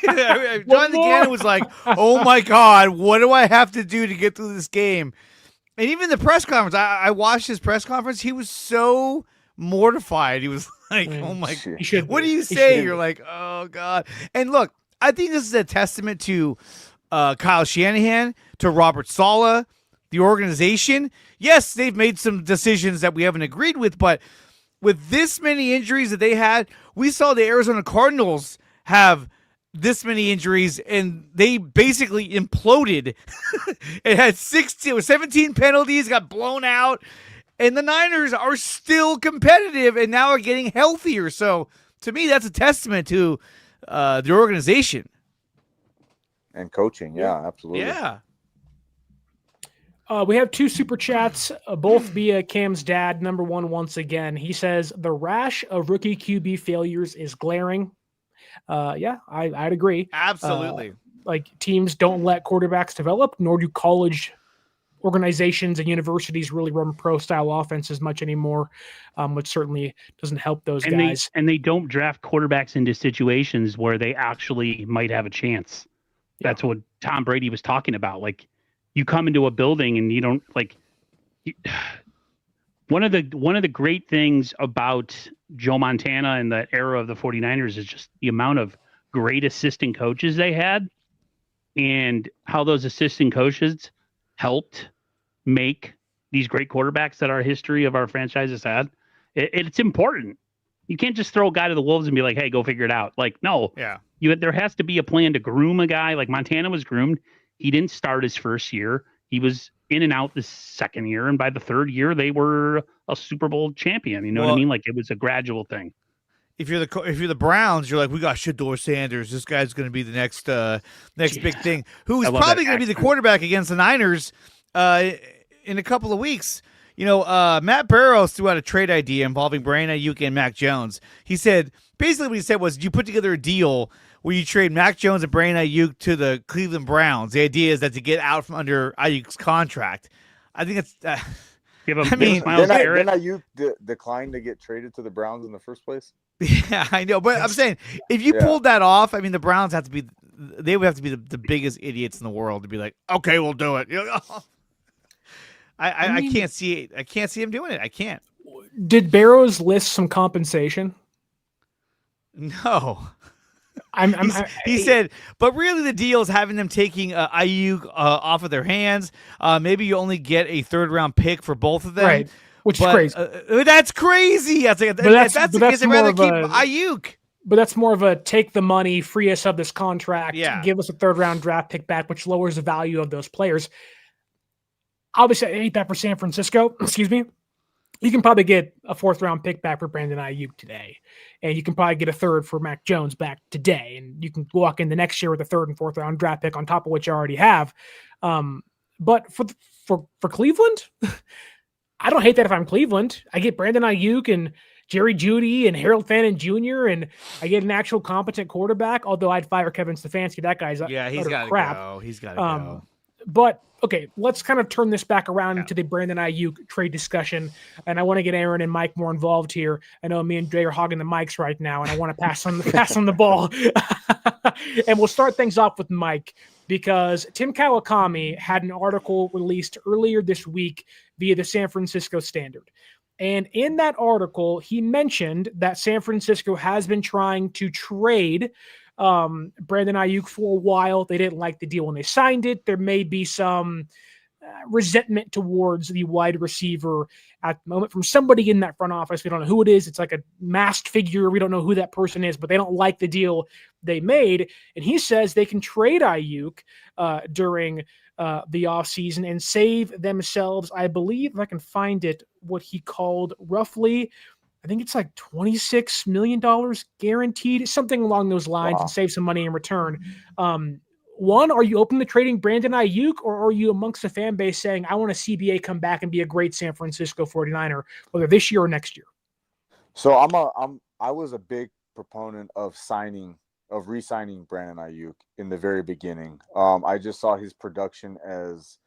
Jonathan Gannon was like, oh my God, what do I have to do to get through this game? And even the press conference, I watched his press conference. He was so mortified. He was like, oh my God. What do you say? You're like, oh God. And look, I think this is a testament to Kyle Shanahan, to Robert Saleh, the organization. Yes, they've made some decisions that we haven't agreed with, but with this many injuries that they had, we saw the Arizona Cardinals have this many injuries, and they basically imploded. It had 17 penalties, got blown out, and the Niners are still competitive and now are getting healthier. So, to me, that's a testament to the organization. And coaching, yeah, absolutely. Yeah. We have 2 super chats, both via Cam's dad. Number one, once again, he says the rash of rookie QB failures is glaring. Yeah, I'd agree. Absolutely. Like teams don't let quarterbacks develop, nor do college organizations and universities really run pro style offenses much anymore, which certainly doesn't help those guys. They don't draft quarterbacks into situations where they actually might have a chance. That's what Tom Brady was talking about. Like, you come into a building and you don't one of the great things about Joe Montana and the era of the 49ers is just the amount of great assistant coaches they had and how those assistant coaches helped make these great quarterbacks that our history of our franchise has had. It's important. You can't just throw a guy to the wolves and be like, hey, go figure it out. Like, no. Yeah. There has to be a plan to groom a guy. Like Montana was groomed. He didn't start his first year. He was in and out the second year. And by the third year, they were a Super Bowl champion. You know what I mean? Like, it was a gradual thing. If you're the Browns, you're like, we got Shedeur Sanders. This guy's going to be the next big thing. Who's probably going to be the quarterback against the Niners in a couple of weeks. You know, Matt Barrows threw out a trade idea involving Brandon Aiyuk and Mac Jones. He said, basically what he said was, you put together a deal where you trade Mac Jones and Brandon Aiyuk to the Cleveland Browns. The idea is that to get out from under Ayuk's contract. I think it's. Didn't Aiyuk decline to get traded to the Browns in the first place? Yeah, I know, but I'm saying if you pulled that off, I mean, the Browns have to be. They would have to be the biggest idiots in the world to be like, okay, we'll do it. You know? I can't see it. I can't see him doing it. I can't. Did Barrows list some compensation? No. He said, but really the deal is having them taking Aiyuk off of their hands. Maybe you only get a third-round pick for both of them. Right, which is crazy. That's crazy. That's the case, I'd rather keep Aiyuk. But that's more of a take the money, free us of this contract, give us a third-round draft pick back, which lowers the value of those players. Obviously, I hate that for San Francisco. Excuse me. You can probably get a fourth-round pick back for Brandon Aiyuk today, and you can probably get a third for Mac Jones back today, and you can walk in the next year with a third and fourth-round draft pick on top of what you already have. But for Cleveland, I don't hate that if I'm Cleveland. I get Brandon Aiyuk and Jerry Jeudy and Harold Fannin Jr., and I get an actual competent quarterback, although I'd fire Kevin Stefanski. That guy's he's got to go. He's got to go. But okay, let's kind of turn this back around into the Brandon Aiyuk trade discussion. And I want to get Aaron and Mike more involved here. I know me and Dre are hogging the mics right now, and I want to pass on the ball. And we'll start things off with Mike, because Tim Kawakami had an article released earlier this week via the San Francisco Standard. And in that article, he mentioned that San Francisco has been trying to trade Brandon Aiyuk for a while. They didn't like the deal when they signed it. There may be some resentment towards the wide receiver at the moment from somebody in that front office. We don't know who it is. It's like a masked figure. We don't know who that person is, but they don't like the deal they made. And he says they can trade Aiyuk during the offseason and save themselves, I believe, if I can find it, what he called roughly, I think it's like $26 million guaranteed, something along those lines, and save some money in return. One, are you open to trading Brandon Aiyuk, or are you amongst the fan base saying, I want a CBA come back and be a great San Francisco 49er, whether this year or next year? So I was a big proponent of re-signing Brandon Aiyuk in the very beginning. I just saw his production as,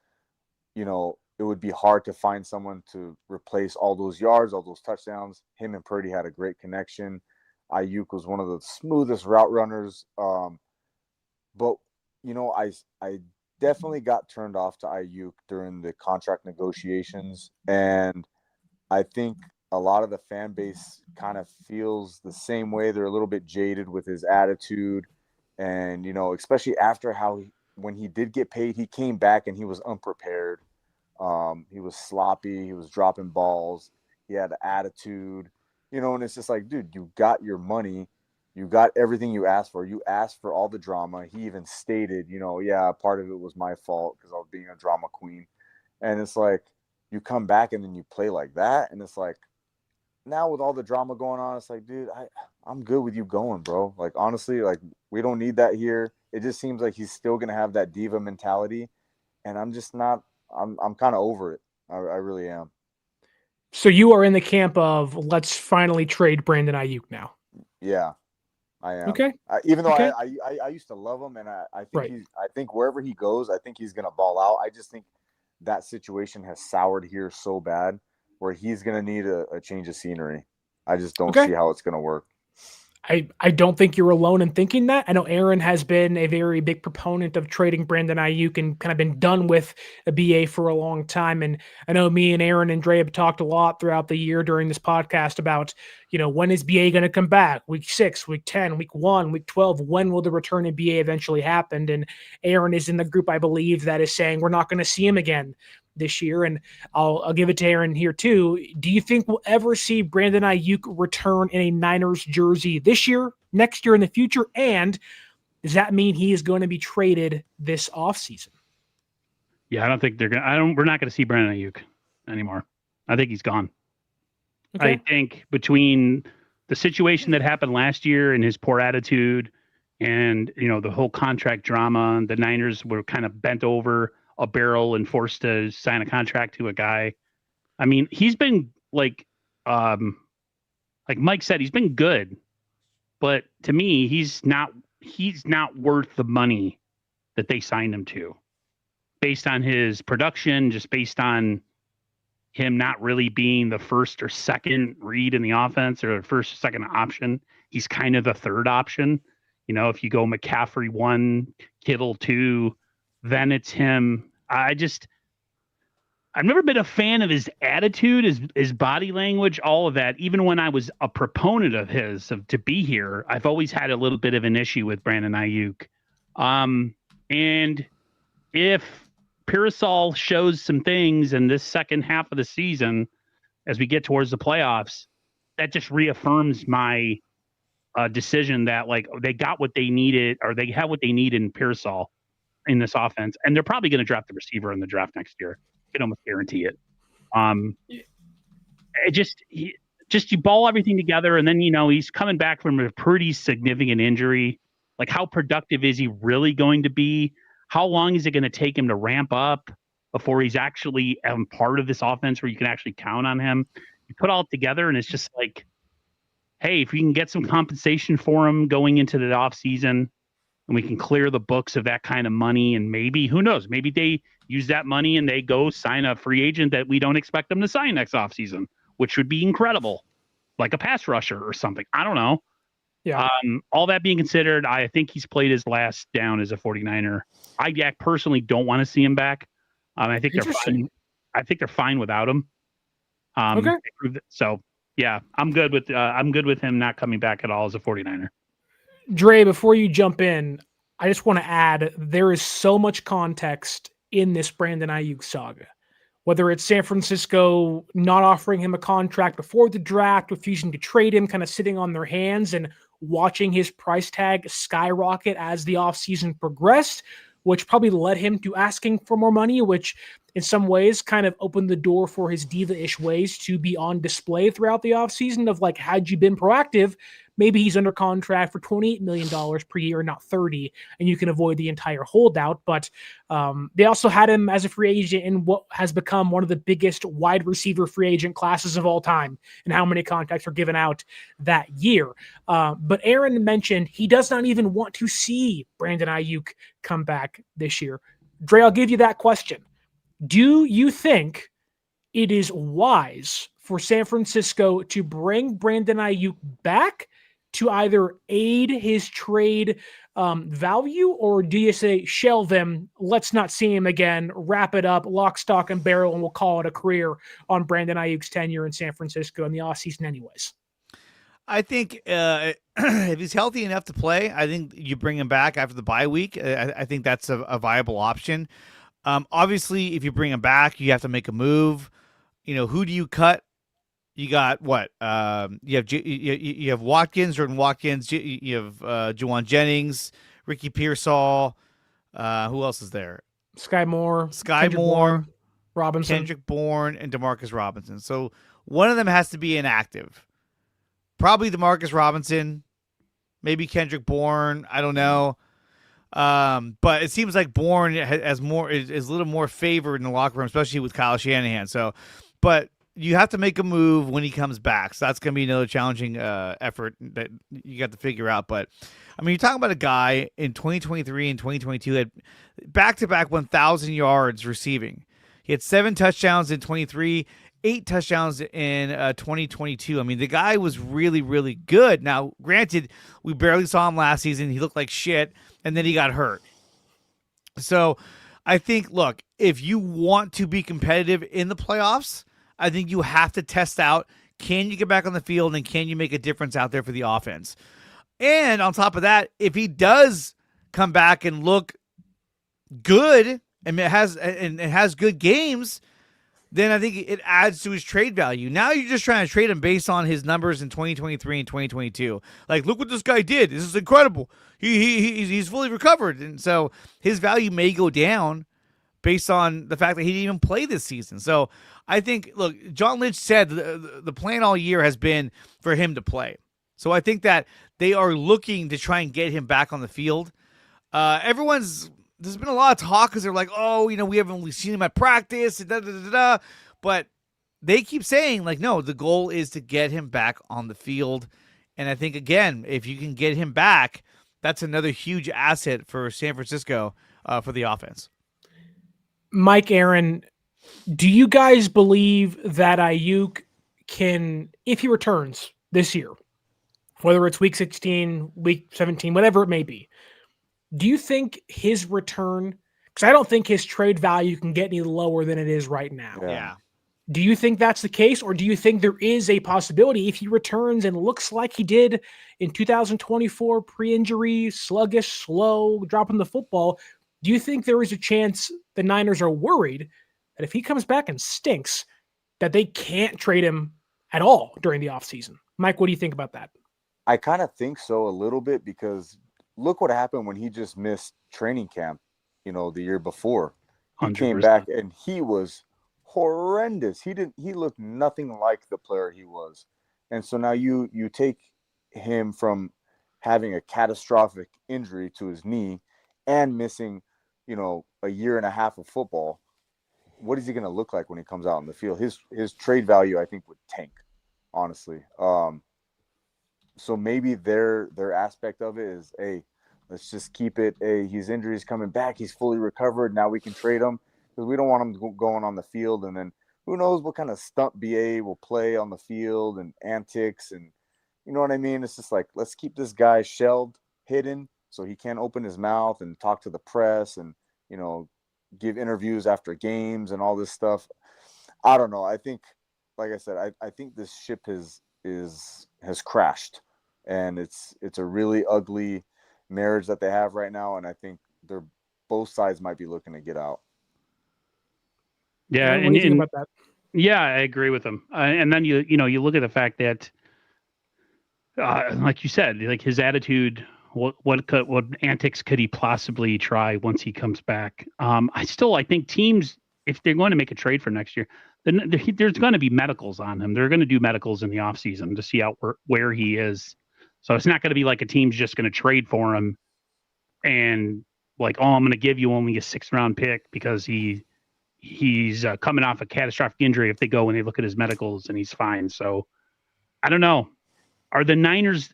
it would be hard to find someone to replace all those yards, all those touchdowns. Him and Purdy had a great connection. Aiyuk was one of the smoothest route runners. But, I definitely got turned off to Aiyuk during the contract negotiations. And I think a lot of the fan base kind of feels the same way. They're a little bit jaded with his attitude. And, especially after when he did get paid, he came back and he was unprepared. He was sloppy. He was dropping balls. He had attitude, and it's just like, dude, you got your money. You got everything you asked for. You asked for all the drama. He even stated, part of it was my fault because I was being a drama queen. And it's like, you come back and then you play like that. And it's like, now with all the drama going on, it's like, dude, I'm good with you going, bro. Like, honestly, like, we don't need that here. It just seems like he's still going to have that diva mentality. And I'm just not I'm kind of over it. I really am. So you are in the camp of let's finally trade Brandon Aiyuk now. Yeah, I am. Okay. Even though Okay. I used to love him, and I think Right. I think wherever he goes, I think he's gonna ball out. I just think that situation has soured here so bad where he's gonna need a change of scenery. I just don't Okay. see how it's gonna work. I don't think you're alone in thinking that. I know Aaron has been a very big proponent of trading Brandon Aiyuk and kind of been done with a BA for a long time. And I know me and Aaron and Dre have talked a lot throughout the year during this podcast about, when is BA going to come back? Week 6, week 10, week 1, week 12. When will the return of BA eventually happen? And Aaron is in the group, I believe, that is saying we're not going to see him again this year. And I'll give it to Aaron here too. Do you think we'll ever see Brandon Aiyuk return in a Niners jersey this year, next year, in the future? And does that mean he is going to be traded this offseason? Yeah, I don't think they're gonna. We're not going to see Brandon Aiyuk anymore. I think he's gone. Okay. I think between the situation that happened last year and his poor attitude, and the whole contract drama, the Niners were kind of bent over a barrel and forced to sign a contract to a guy. I mean, he's been like Mike said, he's been good, but to me, he's not worth the money that they signed him to, based on his production, just based on him not really being the first or second read in the offense or the first or second option. He's kind of the third option. If you go McCaffrey 1, Kittle 2, then it's him. I've never been a fan of his attitude, his body language, all of that. Even when I was a proponent of his to be here, I've always had a little bit of an issue with Brandon Aiyuk. And if Pearsall shows some things in this second half of the season, as we get towards the playoffs, that just reaffirms my decision that they got what they needed, or they have what they need in Pearsall in this offense, and they're probably going to draft the receiver in the draft next year. You can almost guarantee it. You ball everything together, and then he's coming back from a pretty significant injury. Like, how productive is he really going to be? How long is it going to take him to ramp up before he's actually part of this offense where you can actually count on him? You put all it together, and it's just like, hey, if we can get some compensation for him going into the offseason, and we can clear the books of that kind of money, and maybe, who knows, maybe they use that money and they go sign a free agent that we don't expect them to sign next offseason, which would be incredible, like a pass rusher or something. I don't know. Yeah. All that being considered, I think he's played his last down as a 49er. I personally don't want to see him back. I think they're fine. I think they're fine without him. Okay. So yeah, I'm good with him not coming back at all as a 49er. Dre, before you jump in, I just want to add there is so much context in this Brandon Aiyuk saga. Whether it's San Francisco not offering him a contract before the draft, refusing to trade him, kind of sitting on their hands and watching his price tag skyrocket as the offseason progressed, which probably led him to asking for more money, which in some ways kind of opened the door for his diva-ish ways to be on display throughout the offseason of like, had you been proactive, maybe he's under contract for $28 million per year, not 30, and you can avoid the entire holdout. But they also had him as a free agent in what has become one of the biggest wide receiver free agent classes of all time, and how many contracts were given out that year. But Aaron mentioned he does not even want to see Brandon Aiyuk come back this year. Dre, I'll give you that question. Do you think it is wise for San Francisco to bring Brandon Aiyuk back to either aid his trade value, or do you say shelve him, let's not see him again, wrap it up, lock, stock, and barrel, and we'll call it a career on Brandon Aiyuk's tenure in San Francisco in the offseason anyways? I think if he's healthy enough to play, I think you bring him back after the bye week. I think that's a viable option. Obviously, if you bring him back, you have to make a move. Who do you cut? You got what? You have Watkins, Jordan Watkins. You have Juwan Jennings, Ricky Pearsall. Who else is there? Sky Moore, Robinson, Kendrick Bourne, and DeMarcus Robinson. So one of them has to be inactive. Probably DeMarcus Robinson, maybe Kendrick Bourne. I don't know. But it seems like Bourne has more is a little more favored in the locker room, especially with Kyle Shanahan. So, but you have to make a move when he comes back. So that's going to be another challenging effort that you got to figure out. But I mean, you're talking about a guy in 2023 and 2022 had back-to-back 1,000 yards receiving. He had 7 touchdowns in 23, 8 touchdowns in 2022. I mean, the guy was really, really good. Now, granted, we barely saw him last season. He looked like shit, and then he got hurt. So I think, look, if you want to be competitive in the playoffs, I think you have to test out, can you get back on the field and can you make a difference out there for the offense? And on top of that, if he does come back and look good and it has good games, then I think it adds to his trade value. Now you're just trying to trade him based on his numbers in 2023 and 2022. Like, look what this guy did. This is incredible. He's fully recovered. And so his value may go down based on the fact that he didn't even play this season. So I think, look, John Lynch said the plan all year has been for him to play. So I think that they are looking to try and get him back on the field. There's been a lot of talk because they're like, oh, we haven't really seen him at practice, but they keep saying, like, no, the goal is to get him back on the field. And I think, again, if you can get him back, that's another huge asset for San Francisco for the offense. Mike, Aaron, do you guys believe that Aiyuk can, if he returns this year, whether it's week 16, week 17, whatever it may be, do you think his return, because I don't think his trade value can get any lower than it is right now. Yeah. Do you think that's the case, or do you think there is a possibility if he returns and looks like he did in 2024, pre-injury, sluggish, slow, dropping the football, do you think there is a chance the Niners are worried that if he comes back and stinks, that they can't trade him at all during the offseason? Mike, what do you think about that? I kind of think so a little bit, because look what happened when he just missed training camp, the year before. He 100%. came back and he was horrendous. He looked nothing like the player he was. And so now you take him from having a catastrophic injury to his knee and missing, a year and a half of football. What is he going to look like when he comes out on the field? His trade value, I think, would tank, honestly. So maybe their aspect of it is, hey, let's just keep it. Hey, his injury's coming back. He's fully recovered. Now we can trade him, because we don't want him going on the field. And then who knows what kind of stunt BA will play on the field and antics. And you know what I mean? It's just like, let's keep this guy shelled, hidden, so he can't open his mouth and talk to the press and, give interviews after games and all this stuff. I don't know. I think, like I said, I think this ship has crashed, and it's a really ugly marriage that they have right now. And I think both sides might be looking to get out. Yeah. What do you think about that? Yeah, I agree with him. And then you look at the fact that, like you said, like his attitude, what antics could he possibly try once he comes back? I think teams, if they're going to make a trade for next year, then there's going to be medicals on him. They're going to do medicals in the offseason to see out where he is. So it's not going to be like a team's just going to trade for him and like, oh, I'm going to give you only a 6th round pick because he's coming off a catastrophic injury. If they go and they look at his medicals and he's fine. So I don't know. Are the Niners,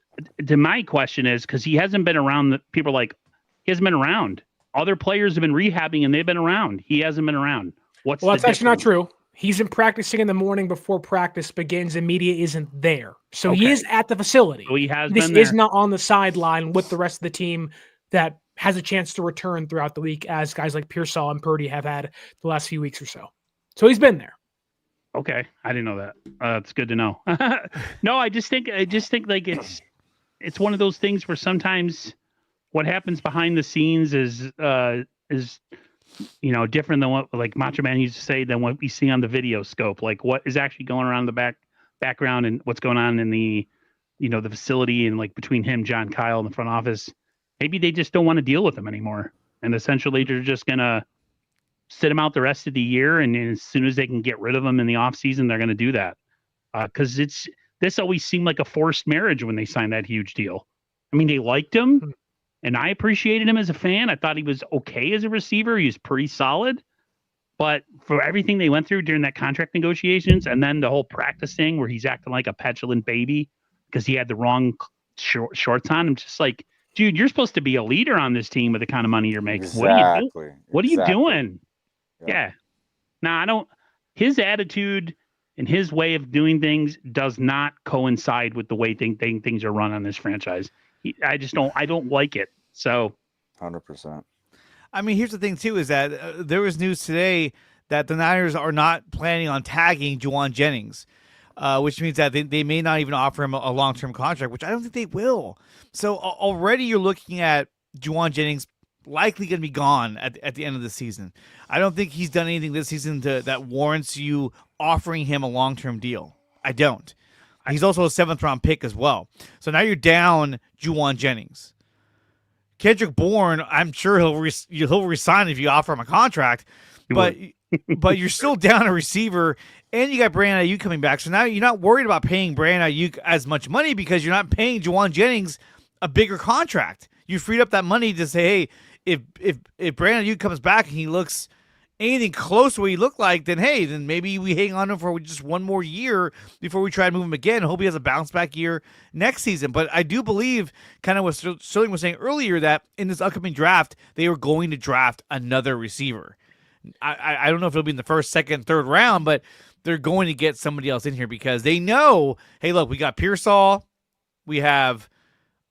my question is, because he hasn't been around, people are like, he hasn't been around. Other players have been rehabbing and they've been around. He hasn't been around. Well, that's actually not true. He's been practicing in the morning before practice begins and media isn't there. So Okay. He is at the facility. So he has This been there. is not on the sideline with the rest of the team that has a chance to return throughout the week, as guys like Pearsall and Purdy have had the last few weeks or so. So he's been there. Okay, I didn't know that. It's good to know. No, I just think like it's one of those things where sometimes what happens behind the scenes is different than what, like, Macho Man used to say, than what we see on the video scope. Like what is actually going around the background and what's going on in the the facility, and like between him, John Kyle, in the front office. Maybe they just don't want to deal with him anymore, and essentially they're just gonna sit him out the rest of the year, and as soon as they can get rid of him in the offseason, they're going to do that. Because this always seemed like a forced marriage when they signed that huge deal. I mean, they liked him, And I appreciated him as a fan. I thought he was okay as a receiver. He was pretty solid. But for everything they went through during that contract negotiations and then the whole practice thing where he's acting like a petulant baby because he had the wrong shorts on, I'm just like, dude, you're supposed to be a leader on this team with the kind of money you're making. Exactly. What are you doing? What are you doing? Yeah. Now, I don't. His attitude and his way of doing things does not coincide with the way things are run on this franchise. I just don't. I don't like it. So, 100%. I mean, here's the thing, too, is that there was news today that the Niners are not planning on tagging Juwan Jennings, which means that they may not even offer him a long-term contract, which I don't think they will. So already you're looking at Juwan Jennings likely going to be gone at the end of the season. I don't think he's done anything this season that warrants you offering him a long-term deal. I don't. He's also a 7th-round pick as well. So now you're down Juwan Jennings. Kendrick Bourne, I'm sure he'll resign if you offer him a contract, but you're still down a receiver, and you got Brandon Aiyuk coming back. So now you're not worried about paying Brandon Aiyuk as much money because you're not paying Juwan Jennings a bigger contract. You freed up that money to say, hey, if Brandon Aiyuk comes back and he looks anything close to what he looked like, then maybe we hang on to him for just one more year before we try to move him again. Hope he has a bounce back year next season. But I do believe, kind of what Sterling was saying earlier, that in this upcoming draft, they are going to draft another receiver. I don't know if it'll be in the first, second, third round, but they're going to get somebody else in here because they know, hey, look, we got Pearsall, we have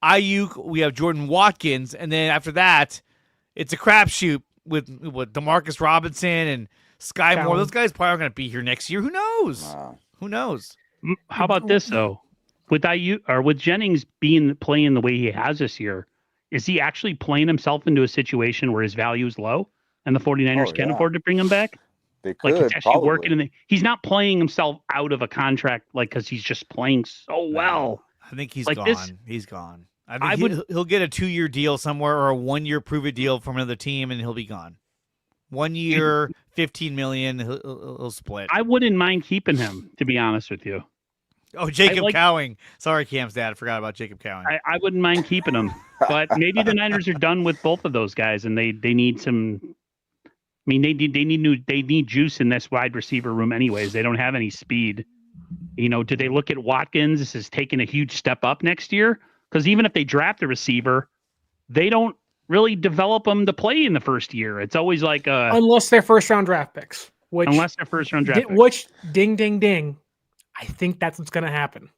Aiyuk, we have Jordan Watkins, and then after that, it's a crapshoot with Demarcus Robinson and Sky Moore. Those guys probably aren't going to be here next year. Who knows? Who knows? How about this, though? With Aiyuk or with Jennings playing the way he has this year, is he actually playing himself into a situation where his value is low and the 49ers can afford to bring him back? They could. Like, he's actually working he's not playing himself out of a contract because he's just playing so well. I think he's like gone. He's gone. I think he'll get a 2-year deal somewhere or a 1-year prove-it deal from another team, and he'll be gone. 1 year, $15 million. He'll split. I wouldn't mind keeping him, to be honest with you. Oh, Jacob Cowing. Sorry, Cam's dad. I forgot about Jacob Cowing. I wouldn't mind keeping him, but maybe the Niners are done with both of those guys, and they need some. I mean, they need juice in this wide receiver room, anyways. They don't have any speed. You know, do they look at Watkins? This is taking a huge step up next year. Because even if they draft a receiver, they don't really develop them to play in the first year. It's always like unless they're first-round draft picks. Which ding, ding, ding. I think that's what's going to happen.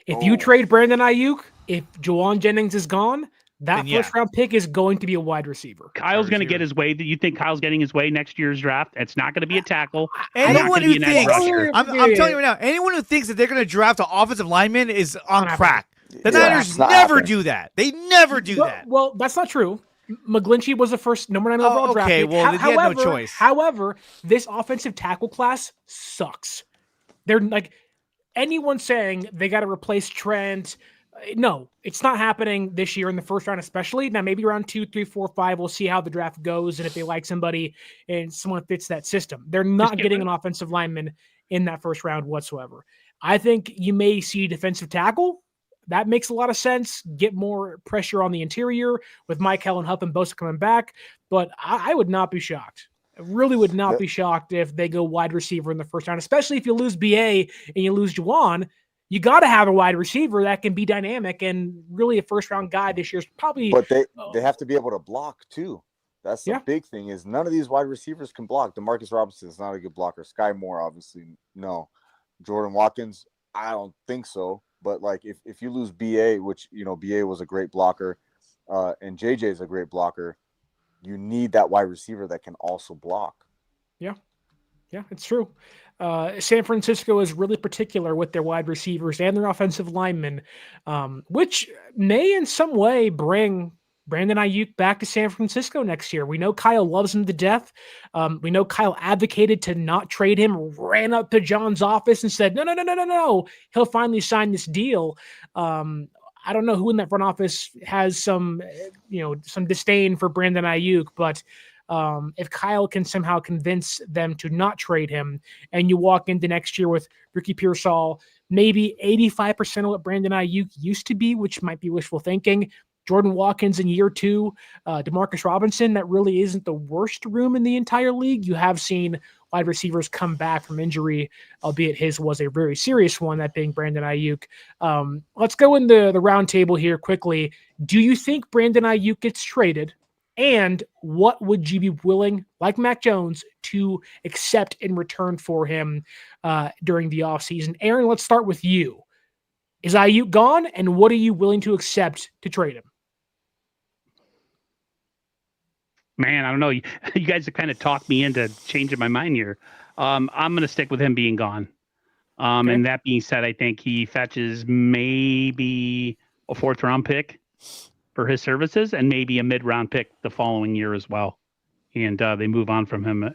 If you trade Brandon Aiyuk, if Juwan Jennings is gone, that first-round pick is going to be a wide receiver. Kyle's going to get his way. Do you think Kyle's getting his way next year's draft? It's not going to be a tackle. Anyone who thinks, I'm telling you right now, anyone who thinks that they're going to draft an offensive lineman is on crack. The Niners never do that. They never do that. Well, that's not true. McGlinchey was the first number 9 overall draft pick. Well, they had no choice. However, this offensive tackle class sucks. They're like anyone saying they got to replace Trent. No, it's not happening this year in the first round, especially. Now, maybe round 2, 3, 4, 5, we'll see how the draft goes and if they like somebody and someone fits that system. They're not getting an offensive lineman in that first round whatsoever. I think you may see defensive tackle. That makes a lot of sense. Get more pressure on the interior with Michael and Huff and Bosa coming back. But I would not be shocked. I really would not be shocked if they go wide receiver in the first round, especially if you lose BA and you lose Juwan. You got to have a wide receiver that can be dynamic, and really a first-round guy this year is probably. But they have to be able to block too. That's the big thing. Is none of these wide receivers can block. Demarcus Robinson is not a good blocker. Sky Moore, obviously, no. Jordan Watkins, I don't think so. But like if you lose BA, which BA was a great blocker, and JJ is a great blocker, you need that wide receiver that can also block. Yeah, it's true. San Francisco is really particular with their wide receivers and their offensive linemen, which may in some way bring Brandon Aiyuk back to San Francisco next year. We know Kyle loves him to death. We know Kyle advocated to not trade him, ran up to John's office and said, no. He'll finally sign this deal. I don't know who in that front office has some disdain for Brandon Aiyuk, but if Kyle can somehow convince them to not trade him and you walk into next year with Ricky Pearsall, maybe 85% of what Brandon Aiyuk used to be, which might be wishful thinking, Jordan Watkins in year 2, Demarcus Robinson, that really isn't the worst room in the entire league. You have seen wide receivers come back from injury, albeit his was a very serious one, that being Brandon Aiyuk. Let's go in the round table here quickly. Do you think Brandon Aiyuk gets traded? And what would you be willing, like Mac Jones, to accept in return for him during the offseason? Aaron, let's start with you. Is Aiyuk gone, and what are you willing to accept to trade him? Man, I don't know. You guys have kind of talked me into changing my mind here. I'm going to stick with him being gone. Okay. And that being said, I think he fetches maybe a 4th-round pick for his services and maybe a mid-round pick the following year as well. And they move on from him.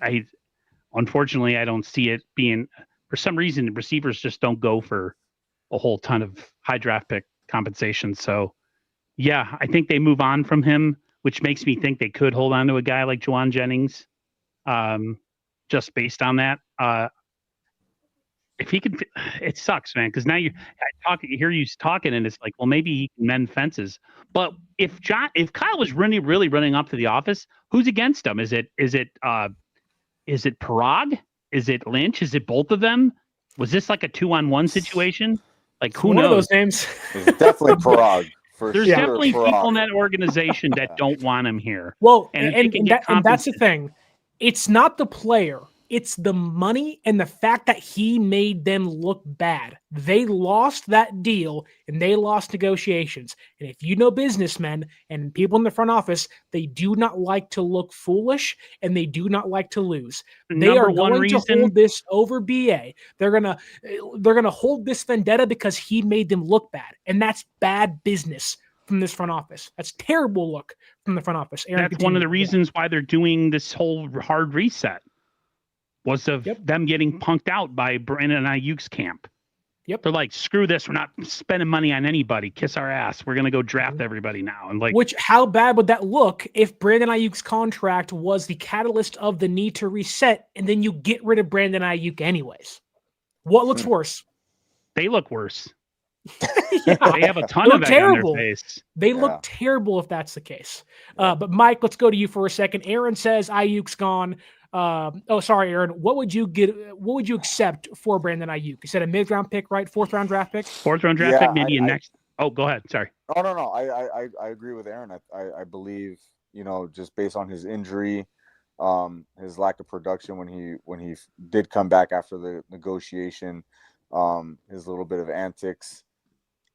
Unfortunately, I don't see it being, for some reason, receivers just don't go for a whole ton of high draft pick compensation. So, yeah, I think they move on from him, which makes me think they could hold on to a guy like Juwan Jennings, just based on that. If he could, it sucks, man, because now you hear you talking, and it's like, well, maybe he can mend fences. But if Kyle was really running up to the office, who's against him? Is it Parag? Is it Lynch? Is it both of them? Was this like a 2-on-1 situation? Like, who knows? One of those names. It's definitely Parag. There's definitely people in that organization that don't want him here. Well, and that's the thing. It's not the player. It's the money and the fact that he made them look bad. They lost that deal and they lost negotiations. And if you know businessmen and people in the front office, they do not like to look foolish and they do not like to lose. They are going to hold this over BA. They're gonna hold this vendetta because he made them look bad. And that's bad business from this front office. That's terrible look from the front office. Aaron, that's one of the reasons why they're doing this whole hard reset. Was of them getting punked out by Brandon Aiyuk's camp. Yep. They're like, screw this. We're not spending money on anybody. Kiss our ass. We're going to go draft everybody now. And like, how bad would that look if Brandon Aiyuk's contract was the catalyst of the need to reset and then you get rid of Brandon Aiyuk anyways? What looks worse? They look worse. Yeah. They have a ton of that on their face. They look terrible if that's the case. But Mike, let's go to you for a second. Aaron says Aiyuk's gone. Sorry, Aaron. What would you accept for Brandon Aiyuk? You said a mid-round pick, right? 4th-round draft pick. 4th-round draft pick, maybe next. Oh, go ahead. Sorry. No. I agree with Aaron. I believe, just based on his injury, his lack of production when he did come back after the negotiation, his little bit of antics.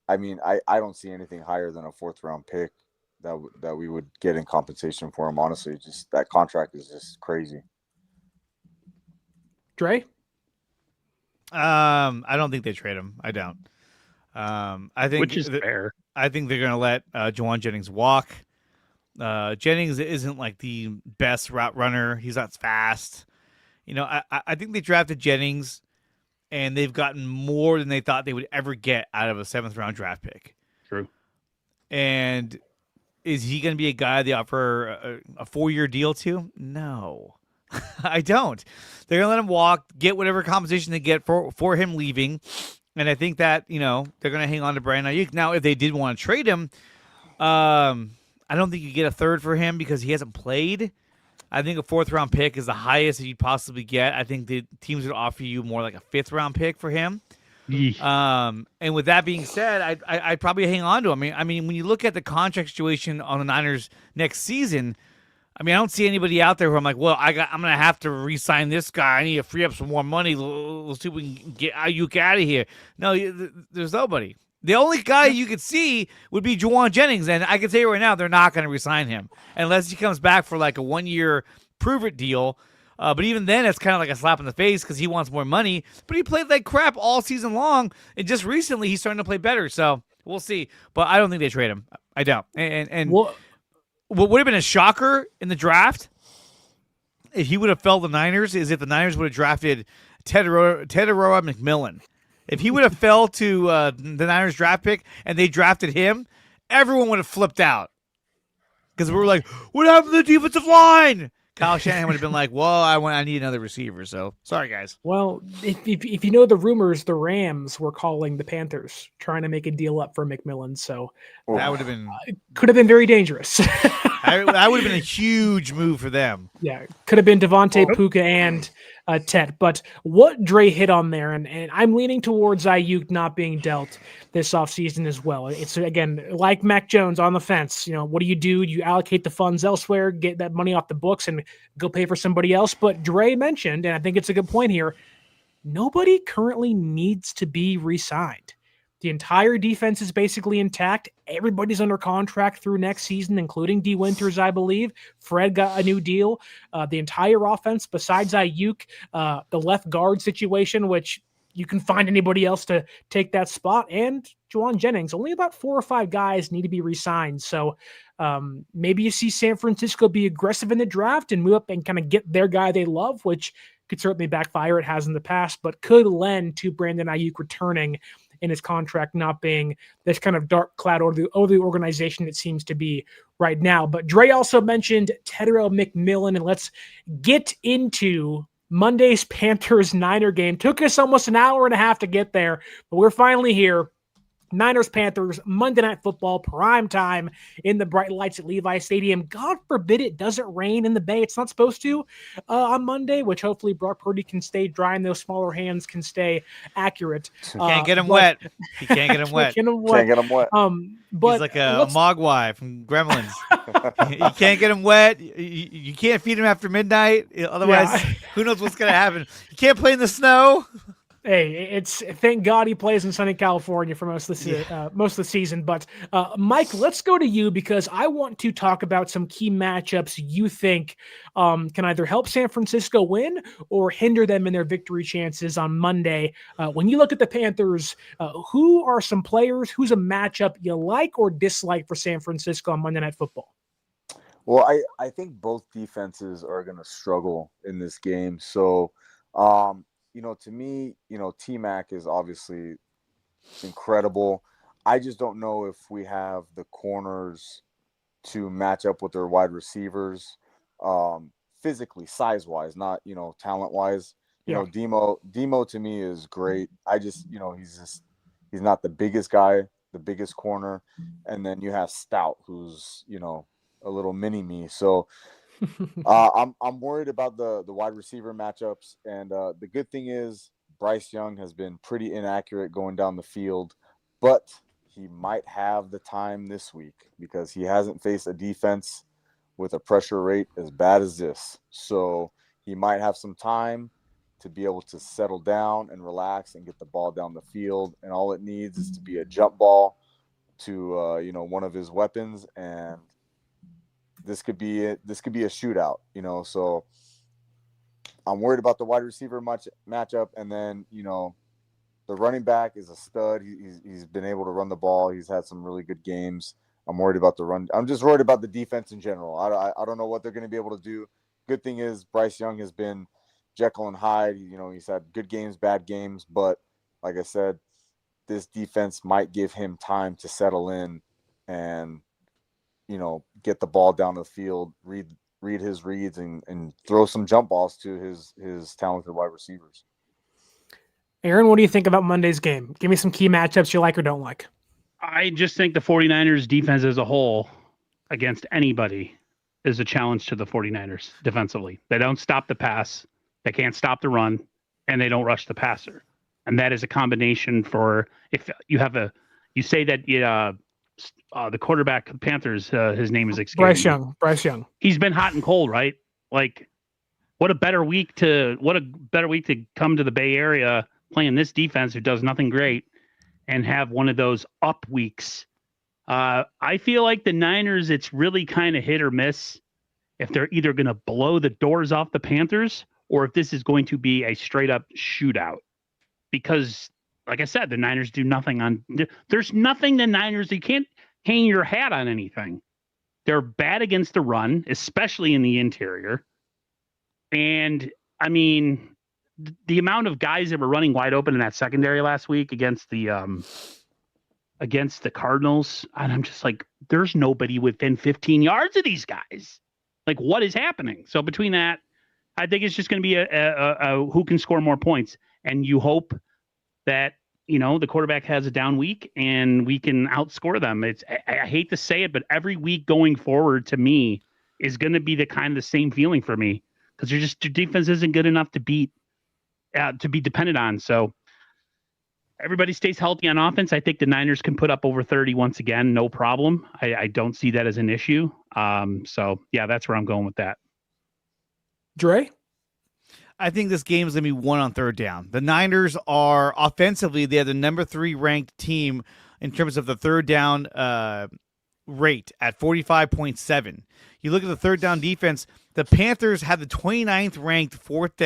I mean, I don't see anything higher than a 4th-round pick that we would get in compensation for him. Honestly, just that contract is just crazy. Dre? I don't think they trade him. I don't. I think, which is fair. I think they're going to let Juwan Jennings walk. Jennings isn't like the best route runner. He's not fast. I think they drafted Jennings, and they've gotten more than they thought they would ever get out of a 7th-round draft pick. True. And is he going to be a guy they offer a 4-year deal to? No. I don't. They're going to let him walk, get whatever compensation they get for him leaving. And I think that, they're going to hang on to Brandon Aiyuk. Now, if they did want to trade him, I don't think you get a 3rd for him because he hasn't played. I think a 4th-round pick is the highest that you'd possibly get. I think the teams would offer you more like a 5th-round pick for him. And with that being said, I'd probably hang on to him. I mean, when you look at the contract situation on the Niners next season, I don't see anybody out there who I'm like, well, I'm going to have to re-sign this guy. I need to free up some more money. Let's see if we can get Aiyuk out of here. No, there's nobody. The only guy you could see would be Juwan Jennings, and I can tell you right now, they're not going to re-sign him unless he comes back for like a 1-year prove-it deal. But even then, it's kind of like a slap in the face because he wants more money. But he played like crap all season long, and just recently he's starting to play better. So we'll see. But I don't think they trade him. I don't. And what would have been a shocker in the draft if he would have fell the Niners is if the Niners would have drafted Tedoroa McMillan. If he would have fell to the Niners draft pick and they drafted him, everyone would have flipped out. Because we were like, what happened to the defensive line? Kyle Shanahan would have been like, "Well, I need another receiver." So sorry, guys. Well, if you know the rumors, the Rams were calling the Panthers, trying to make a deal up for McMillan. So That would have been could have been very dangerous. that would have been a huge move for them. Yeah, could have been Devontae, Puka, and Tet. But what Dre hit on there, and I'm leaning towards Aiyuk not being dealt this offseason as well. It's, again, like Mac Jones on the fence. What do? You allocate the funds elsewhere, get that money off the books, and go pay for somebody else. But Dre mentioned, and I think it's a good point here, nobody currently needs to be re-signed. The entire defense is basically intact. Everybody's under contract through next season, including D. Winters, I believe. Fred got a new deal. The entire offense, besides Aiyuk, the left guard situation, which you can find anybody else to take that spot, and Juwan Jennings. Only about 4 or 5 guys need to be re-signed. So maybe you see San Francisco be aggressive in the draft and move up and kind of get their guy they love, which could certainly backfire. It has in the past, but could lend to Brandon Aiyuk returning in his contract not being this kind of dark cloud over the organization it seems to be right now. But Dre also mentioned Tedero McMillan, and let's get into Monday's Panthers-Niner game. Took us almost an hour and a half to get there, but we're finally here. Niners-Panthers, Monday Night Football, prime time in the bright lights at Levi Stadium. God forbid it doesn't rain in the Bay. It's not supposed to on Monday, which hopefully Brock Purdy can stay dry and those smaller hands can stay accurate. Can't get him wet. He can't get him wet. Can't get him wet. But he's like a Mogwai from Gremlins. You can't get him wet. You can't feed him after midnight. Otherwise, who knows what's going to happen. You can't play in the snow. Hey, thank God he plays in sunny California for most of the season. But Mike, let's go to you because I want to talk about some key matchups you think can either help San Francisco win or hinder them in their victory chances on Monday. When you look at the Panthers, who are some players? Who's a matchup you like or dislike for San Francisco on Monday Night Football? Well, I think both defenses are going to struggle in this game. So. To me, T-Mac is obviously incredible. I just don't know if we have the corners to match up with their wide receivers physically, size-wise, not, talent-wise. Demo to me is great. I just, he's not the biggest guy, the biggest corner. And then you have Stout, who's, a little mini-me. So I'm worried about the wide receiver matchups, and the good thing is Bryce Young has been pretty inaccurate going down the field, but he might have the time this week because he hasn't faced a defense with a pressure rate as bad as this. So he might have some time to be able to settle down and relax and get the ball down the field, and all it needs is to be a jump ball to one of his weapons, and this could be a shootout, so I'm worried about the wide receiver matchup. And then, the running back is a stud. He's been able to run the ball. He's had some really good games. I'm worried about the run. I'm just worried about the defense in general. I don't know what they're going to be able to do. Good thing is Bryce Young has been Jekyll and Hyde. He's had good games, bad games, but like I said, this defense might give him time to settle in and get the ball down the field, read his reads, and throw some jump balls to his talented wide receivers. Aaron, what do you think about Monday's game? Give me some key matchups you like or don't like. I just think the 49ers defense as a whole against anybody is a challenge to the 49ers defensively. They don't stop the pass, they can't stop the run, and they don't rush the passer. And that is a combination for if you have you say that the quarterback of Panthers, his name is Bryce Young. He's been hot and cold, right? Like, what a better week to come to the Bay Area playing this defense who does nothing great and have one of those up weeks. I feel like the Niners, it's really kind of hit or miss if they're either going to blow the doors off the Panthers or if this is going to be a straight up shootout. Because, like I said, the Niners do nothing there's nothing the Niners, you can't hang your hat on anything. They're bad against the run, especially in the interior. And I mean, the amount of guys that were running wide open in that secondary last week against the Cardinals, and I'm just like, there's nobody within 15 yards of these guys. Like, what is happening? So between that, I think it's just going to be a who can score more points. And you hope that, the quarterback has a down week and we can outscore them. I hate to say it, but every week going forward to me is going to be the same feeling for me, because your defense isn't good enough to be dependent on. So everybody stays healthy on offense. I think the Niners can put up over 30 once again, no problem. I don't see that as an issue. So yeah, that's where I'm going with that. Dre? I think this game is going to be won on third down. The Niners are offensively, they have the number 3 ranked team in terms of the third down rate at 45.7. You look at the third down defense, the Panthers have the 29th ranked third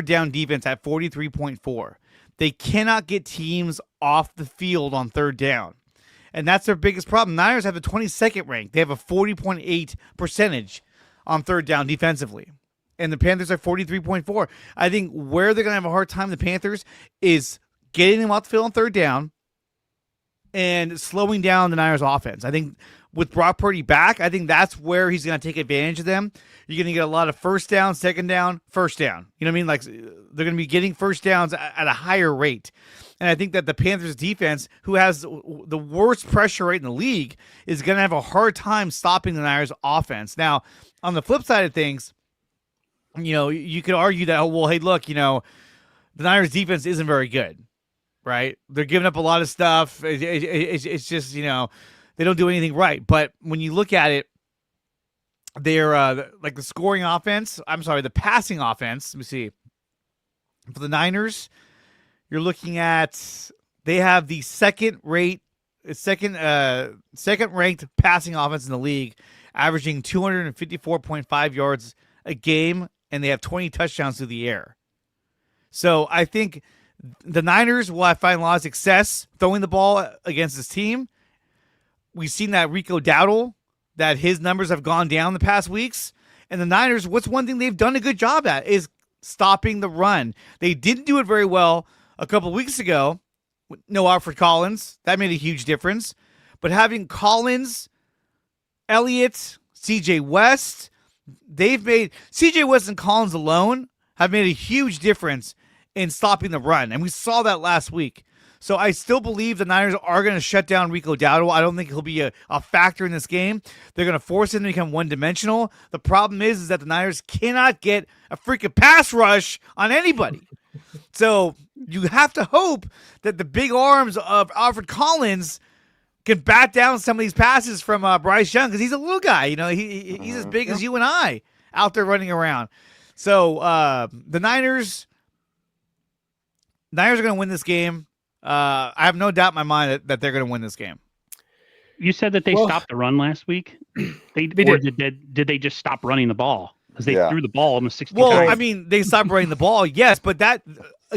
down defense at 43.4. They cannot get teams off the field on third down. And that's their biggest problem. Niners have the 22nd ranked. They have a 40.8 percentage on third down defensively. And the Panthers are 43.4. I think where they're going to have a hard time, the Panthers, is getting them off the field on third down and slowing down the Niners offense. I think with Brock Purdy back, I think that's where he's going to take advantage of them. You're going to get a lot of first down, second down, first down. You know what I mean? Like, they're going to be getting first downs at a higher rate. And I think that the Panthers defense, who has the worst pressure rate in the league, is going to have a hard time stopping the Niners offense. Now, on the flip side of things, you could argue that, hey, look, the Niners defense isn't very good, right? They're giving up a lot of stuff. It's just, they don't do anything right. But when you look at it, they're like the scoring offense. The passing offense. Let me see. For the Niners, you're looking at, they have the second ranked passing offense in the league, averaging 254.5 yards a game, and they have 20 touchdowns through the air. So I think the Niners will find a lot of success throwing the ball against this team. We've seen that Rico Dowdle, that his numbers have gone down the past weeks. And the Niners, what's one thing they've done a good job at is stopping the run. They didn't do it very well a couple of weeks ago. No Alfred Collins. That made a huge difference. But having Collins, Elliott, CJ West, CJ West and Collins alone have made a huge difference in stopping the run. And we saw that last week. So I still believe the Niners are going to shut down Rico Dowdle. I don't think he'll be a factor in this game. They're going to force him to become one-dimensional. The problem is that the Niners cannot get a freaking pass rush on anybody. So you have to hope that the big arms of Alfred Collins can bat down some of these passes from Bryce Young, because he's a little guy. He's as big as you and I out there running around. So the Niners are going to win this game. I have no doubt in my mind that they're going to win this game. You said that they stopped the run last week. They did. Did they just stop running the ball? Because they threw the ball almost 60 times. Well, I mean, they stopped running the ball, yes, but that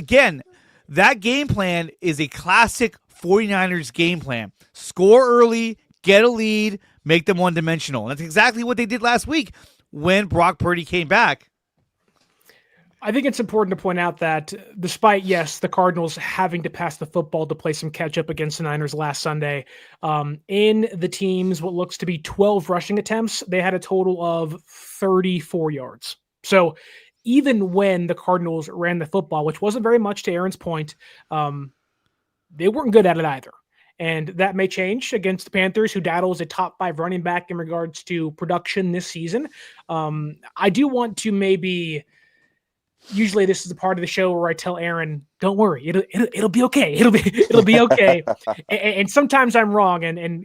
game plan is a classic 49ers game plan. Score early, get a lead, make them one-dimensional. And that's exactly what they did last week when Brock Purdy came back. I think it's important to point out that despite, yes, the Cardinals having to pass the football to play some catch-up against the Niners last Sunday, in the team's what looks to be 12 rushing attempts, they had a total of 34 yards. So even when the Cardinals ran the football, which wasn't very much to Aaron's point, they weren't good at it either. And that may change against the Panthers, who Dowdle is a top 5 running back in regards to production this season. I do want to maybe... Usually this is a part of the show where I tell Aaron, don't worry, it'll be okay. It'll be okay. and sometimes I'm wrong. And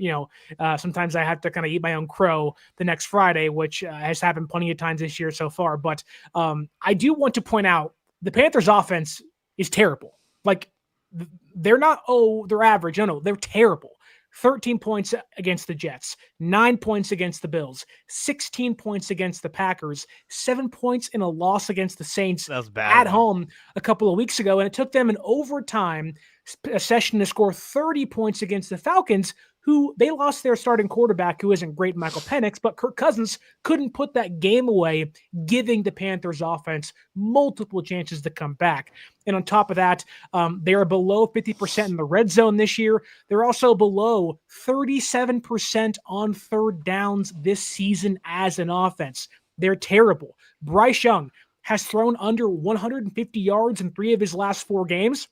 sometimes I have to kind of eat my own crow the next Friday, which has happened plenty of times this year so far. But I do want to point out the Panthers offense is terrible. Like, they're not, they're average. No, they're terrible. 13 points against the Jets, 9 points against the Bills, 16 points against the Packers, 7 points in a loss against the Saints at home a couple of weeks ago. And it took them an overtime session to score 30 points against the Falcons, who they lost their starting quarterback, who isn't great, Michael Penix, but Kirk Cousins couldn't put that game away, giving the Panthers offense multiple chances to come back. And on top of that, they are below 50% in the red zone this year. They're also below 37% on third downs this season as an offense. They're terrible. Bryce Young has thrown under 150 yards in 3 of his last 4 games.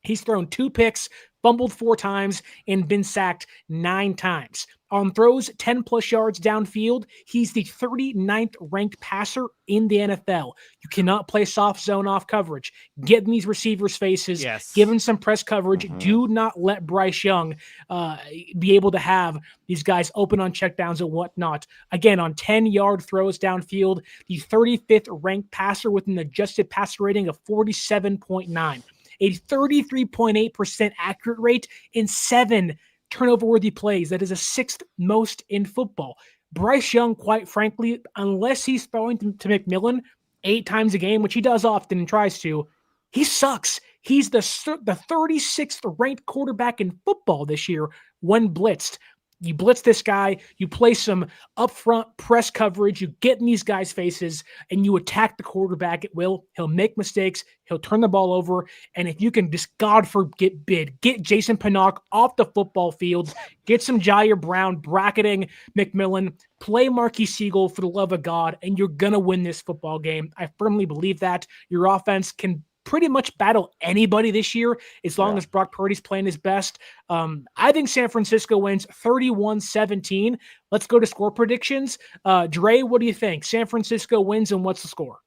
He's thrown 2 picks, fumbled 4 times, and been sacked 9 times. On throws 10-plus yards downfield, he's the 39th ranked passer in the NFL. You cannot play soft zone off coverage. Get in these receivers' faces. Yes. Give them some press coverage. Mhm. Do not let Bryce Young be able to have these guys open on checkdowns and whatnot. Again, on 10-yard throws downfield, the 35th ranked passer with an adjusted passer rating of 47.9. A 33.8% accurate rate in 7 turnover-worthy plays. That is a 6th most in football. Bryce Young, quite frankly, unless he's throwing to McMillan 8 times a game, which he does often and tries to, he sucks. He's the 36th ranked quarterback in football this year when blitzed. You blitz this guy, you play some upfront press coverage, you get in these guys' faces, and you attack the quarterback at will. He'll make mistakes, he'll turn the ball over, and if you can just, God forbid, get Jason Pinnock off the football field, get some Jair Brown bracketing McMillan, play Marquis Siegel for the love of God, and you're going to win this football game. I firmly believe that. Your offense can pretty much battle anybody this year as long as Brock Purdy's playing his best. I think San Francisco wins 31-17. Let's go to score predictions. Dre, what do you think? San Francisco wins, and what's the score?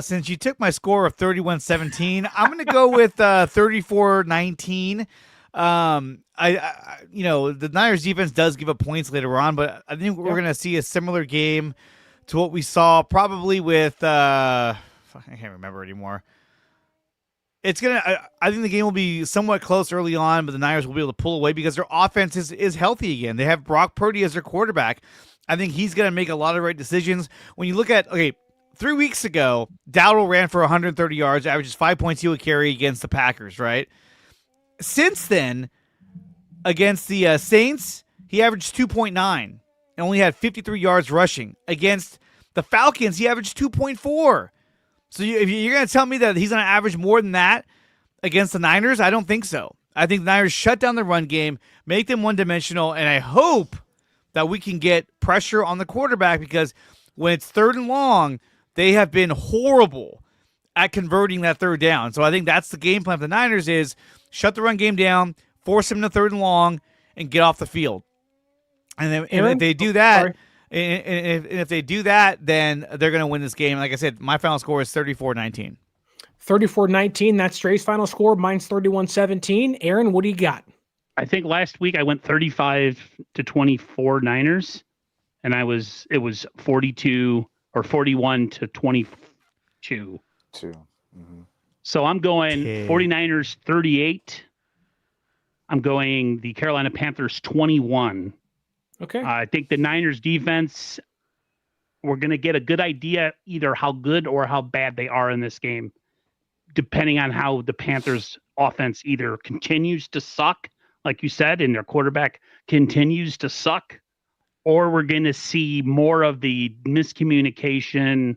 Since you took my score of 31-17, I'm going to go with 34-19. The Niners defense does give up points later on, but I think we're going to see a similar game to what we saw probably with I can't remember anymore. I think the game will be somewhat close early on, but the Niners will be able to pull away because their offense is healthy again. They have Brock Purdy as their quarterback. I think he's going to make a lot of right decisions. When you look at, 3 weeks ago, Dowdle ran for 130 yards, averages 5.2 a carry against the Packers, right? Since then, against the Saints, he averaged 2.9 and only had 53 yards rushing. Against the Falcons, he averaged 2.4. So if you're going to tell me that he's going to average more than that against the Niners, I don't think so. I think the Niners shut down the run game, make them one-dimensional, and I hope that we can get pressure on the quarterback because when it's 3rd and long, they have been horrible at converting that 3rd down. So I think that's the game plan for the Niners is shut the run game down, force them to 3rd and long, and get off the field. And then if they do that... And if they do that, then they're going to win this game. Like I said, my final score is 34-19. 34-19, that's Dre's final score. Mine's 31-17. Aaron, what do you got? I think last week I went 35-24 Niners, and it was 42 or 41-22. 2. Mm-hmm. So I'm going 49ers 38. I'm going the Carolina Panthers 21. Okay. I think the Niners defense, we're going to get a good idea either how good or how bad they are in this game, depending on how the Panthers offense either continues to suck, like you said, and their quarterback continues to suck, or we're going to see more of the miscommunication,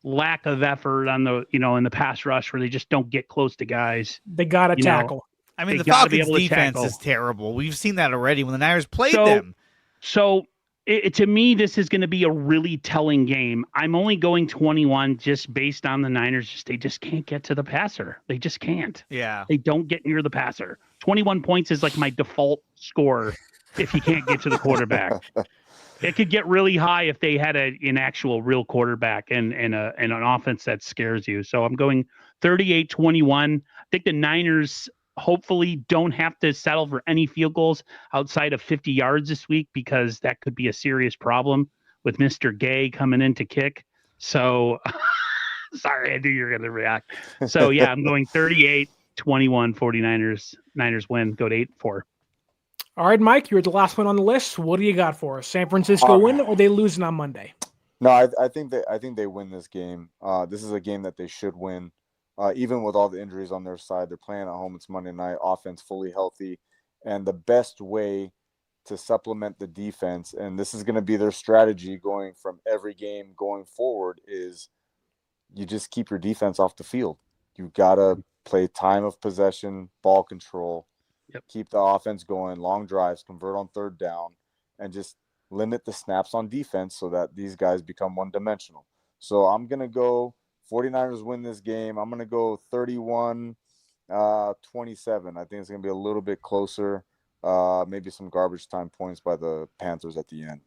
lack of effort on the, in the pass rush where they just don't get close to guys. They got to tackle. I mean, the Falcons' defense is terrible. We've seen that already when the Niners played them. So to me, this is going to be a really telling game. I'm only going 21 just based on the Niners. They just can't get to the passer. They just can't. Yeah. They don't get near the passer. 21 points is like my default score if you can't get to the quarterback. It could get really high if they had an actual real quarterback and an offense that scares you. So I'm going 38-21. I think the Niners hopefully don't have to settle for any field goals outside of 50 yards this week because that could be a serious problem with Mr. Gay coming in to kick. So sorry, I knew you were going to react. So yeah, I'm going 38-21 49ers. Niners win, go to 8-4. All right, Mike, you're the last one on the list. What do you got for us? San Francisco win or they losing on Monday? No, I think they win this game. This is a game that they should win. Even with all the injuries on their side, they're playing at home. It's Monday night. Offense fully healthy, And the best way to supplement the defense, and this is going to be their strategy going from every game going forward, is you just keep your defense off the field. You got to play time of possession, ball control, keep the offense going, long drives, convert on third down, and just limit the snaps on defense so that these guys become one-dimensional. So I'm going to go 49ers win this game. I'm going to go 31-27. I think it's going to be a little bit closer. Maybe some garbage time points by the Panthers at the end.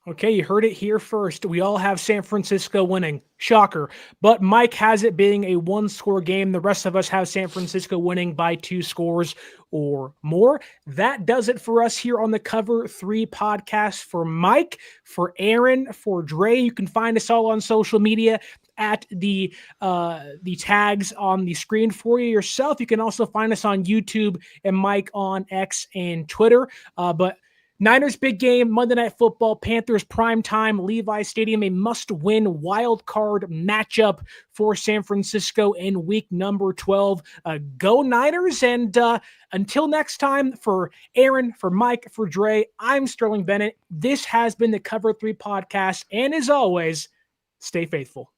Okay, you heard it here first. We all have San Francisco winning. Shocker. But Mike has it being a one-score game. The rest of us have San Francisco winning by 2 scores or more. That does it for us here on the Cover 3 podcast. For Mike, for Aaron, for Dre, you can find us all on social media at the tags on the screen for you yourself. You can also find us on YouTube and Mike on X and Twitter. But Niners big game, Monday Night Football, Panthers prime time, Levi Stadium, a must-win wild card matchup for San Francisco in week number 12. Go Niners, and until next time, for Aaron, for Mike, for Dre, I'm Sterling Bennett. This has been the Cover 3 podcast, and as always, stay faithful.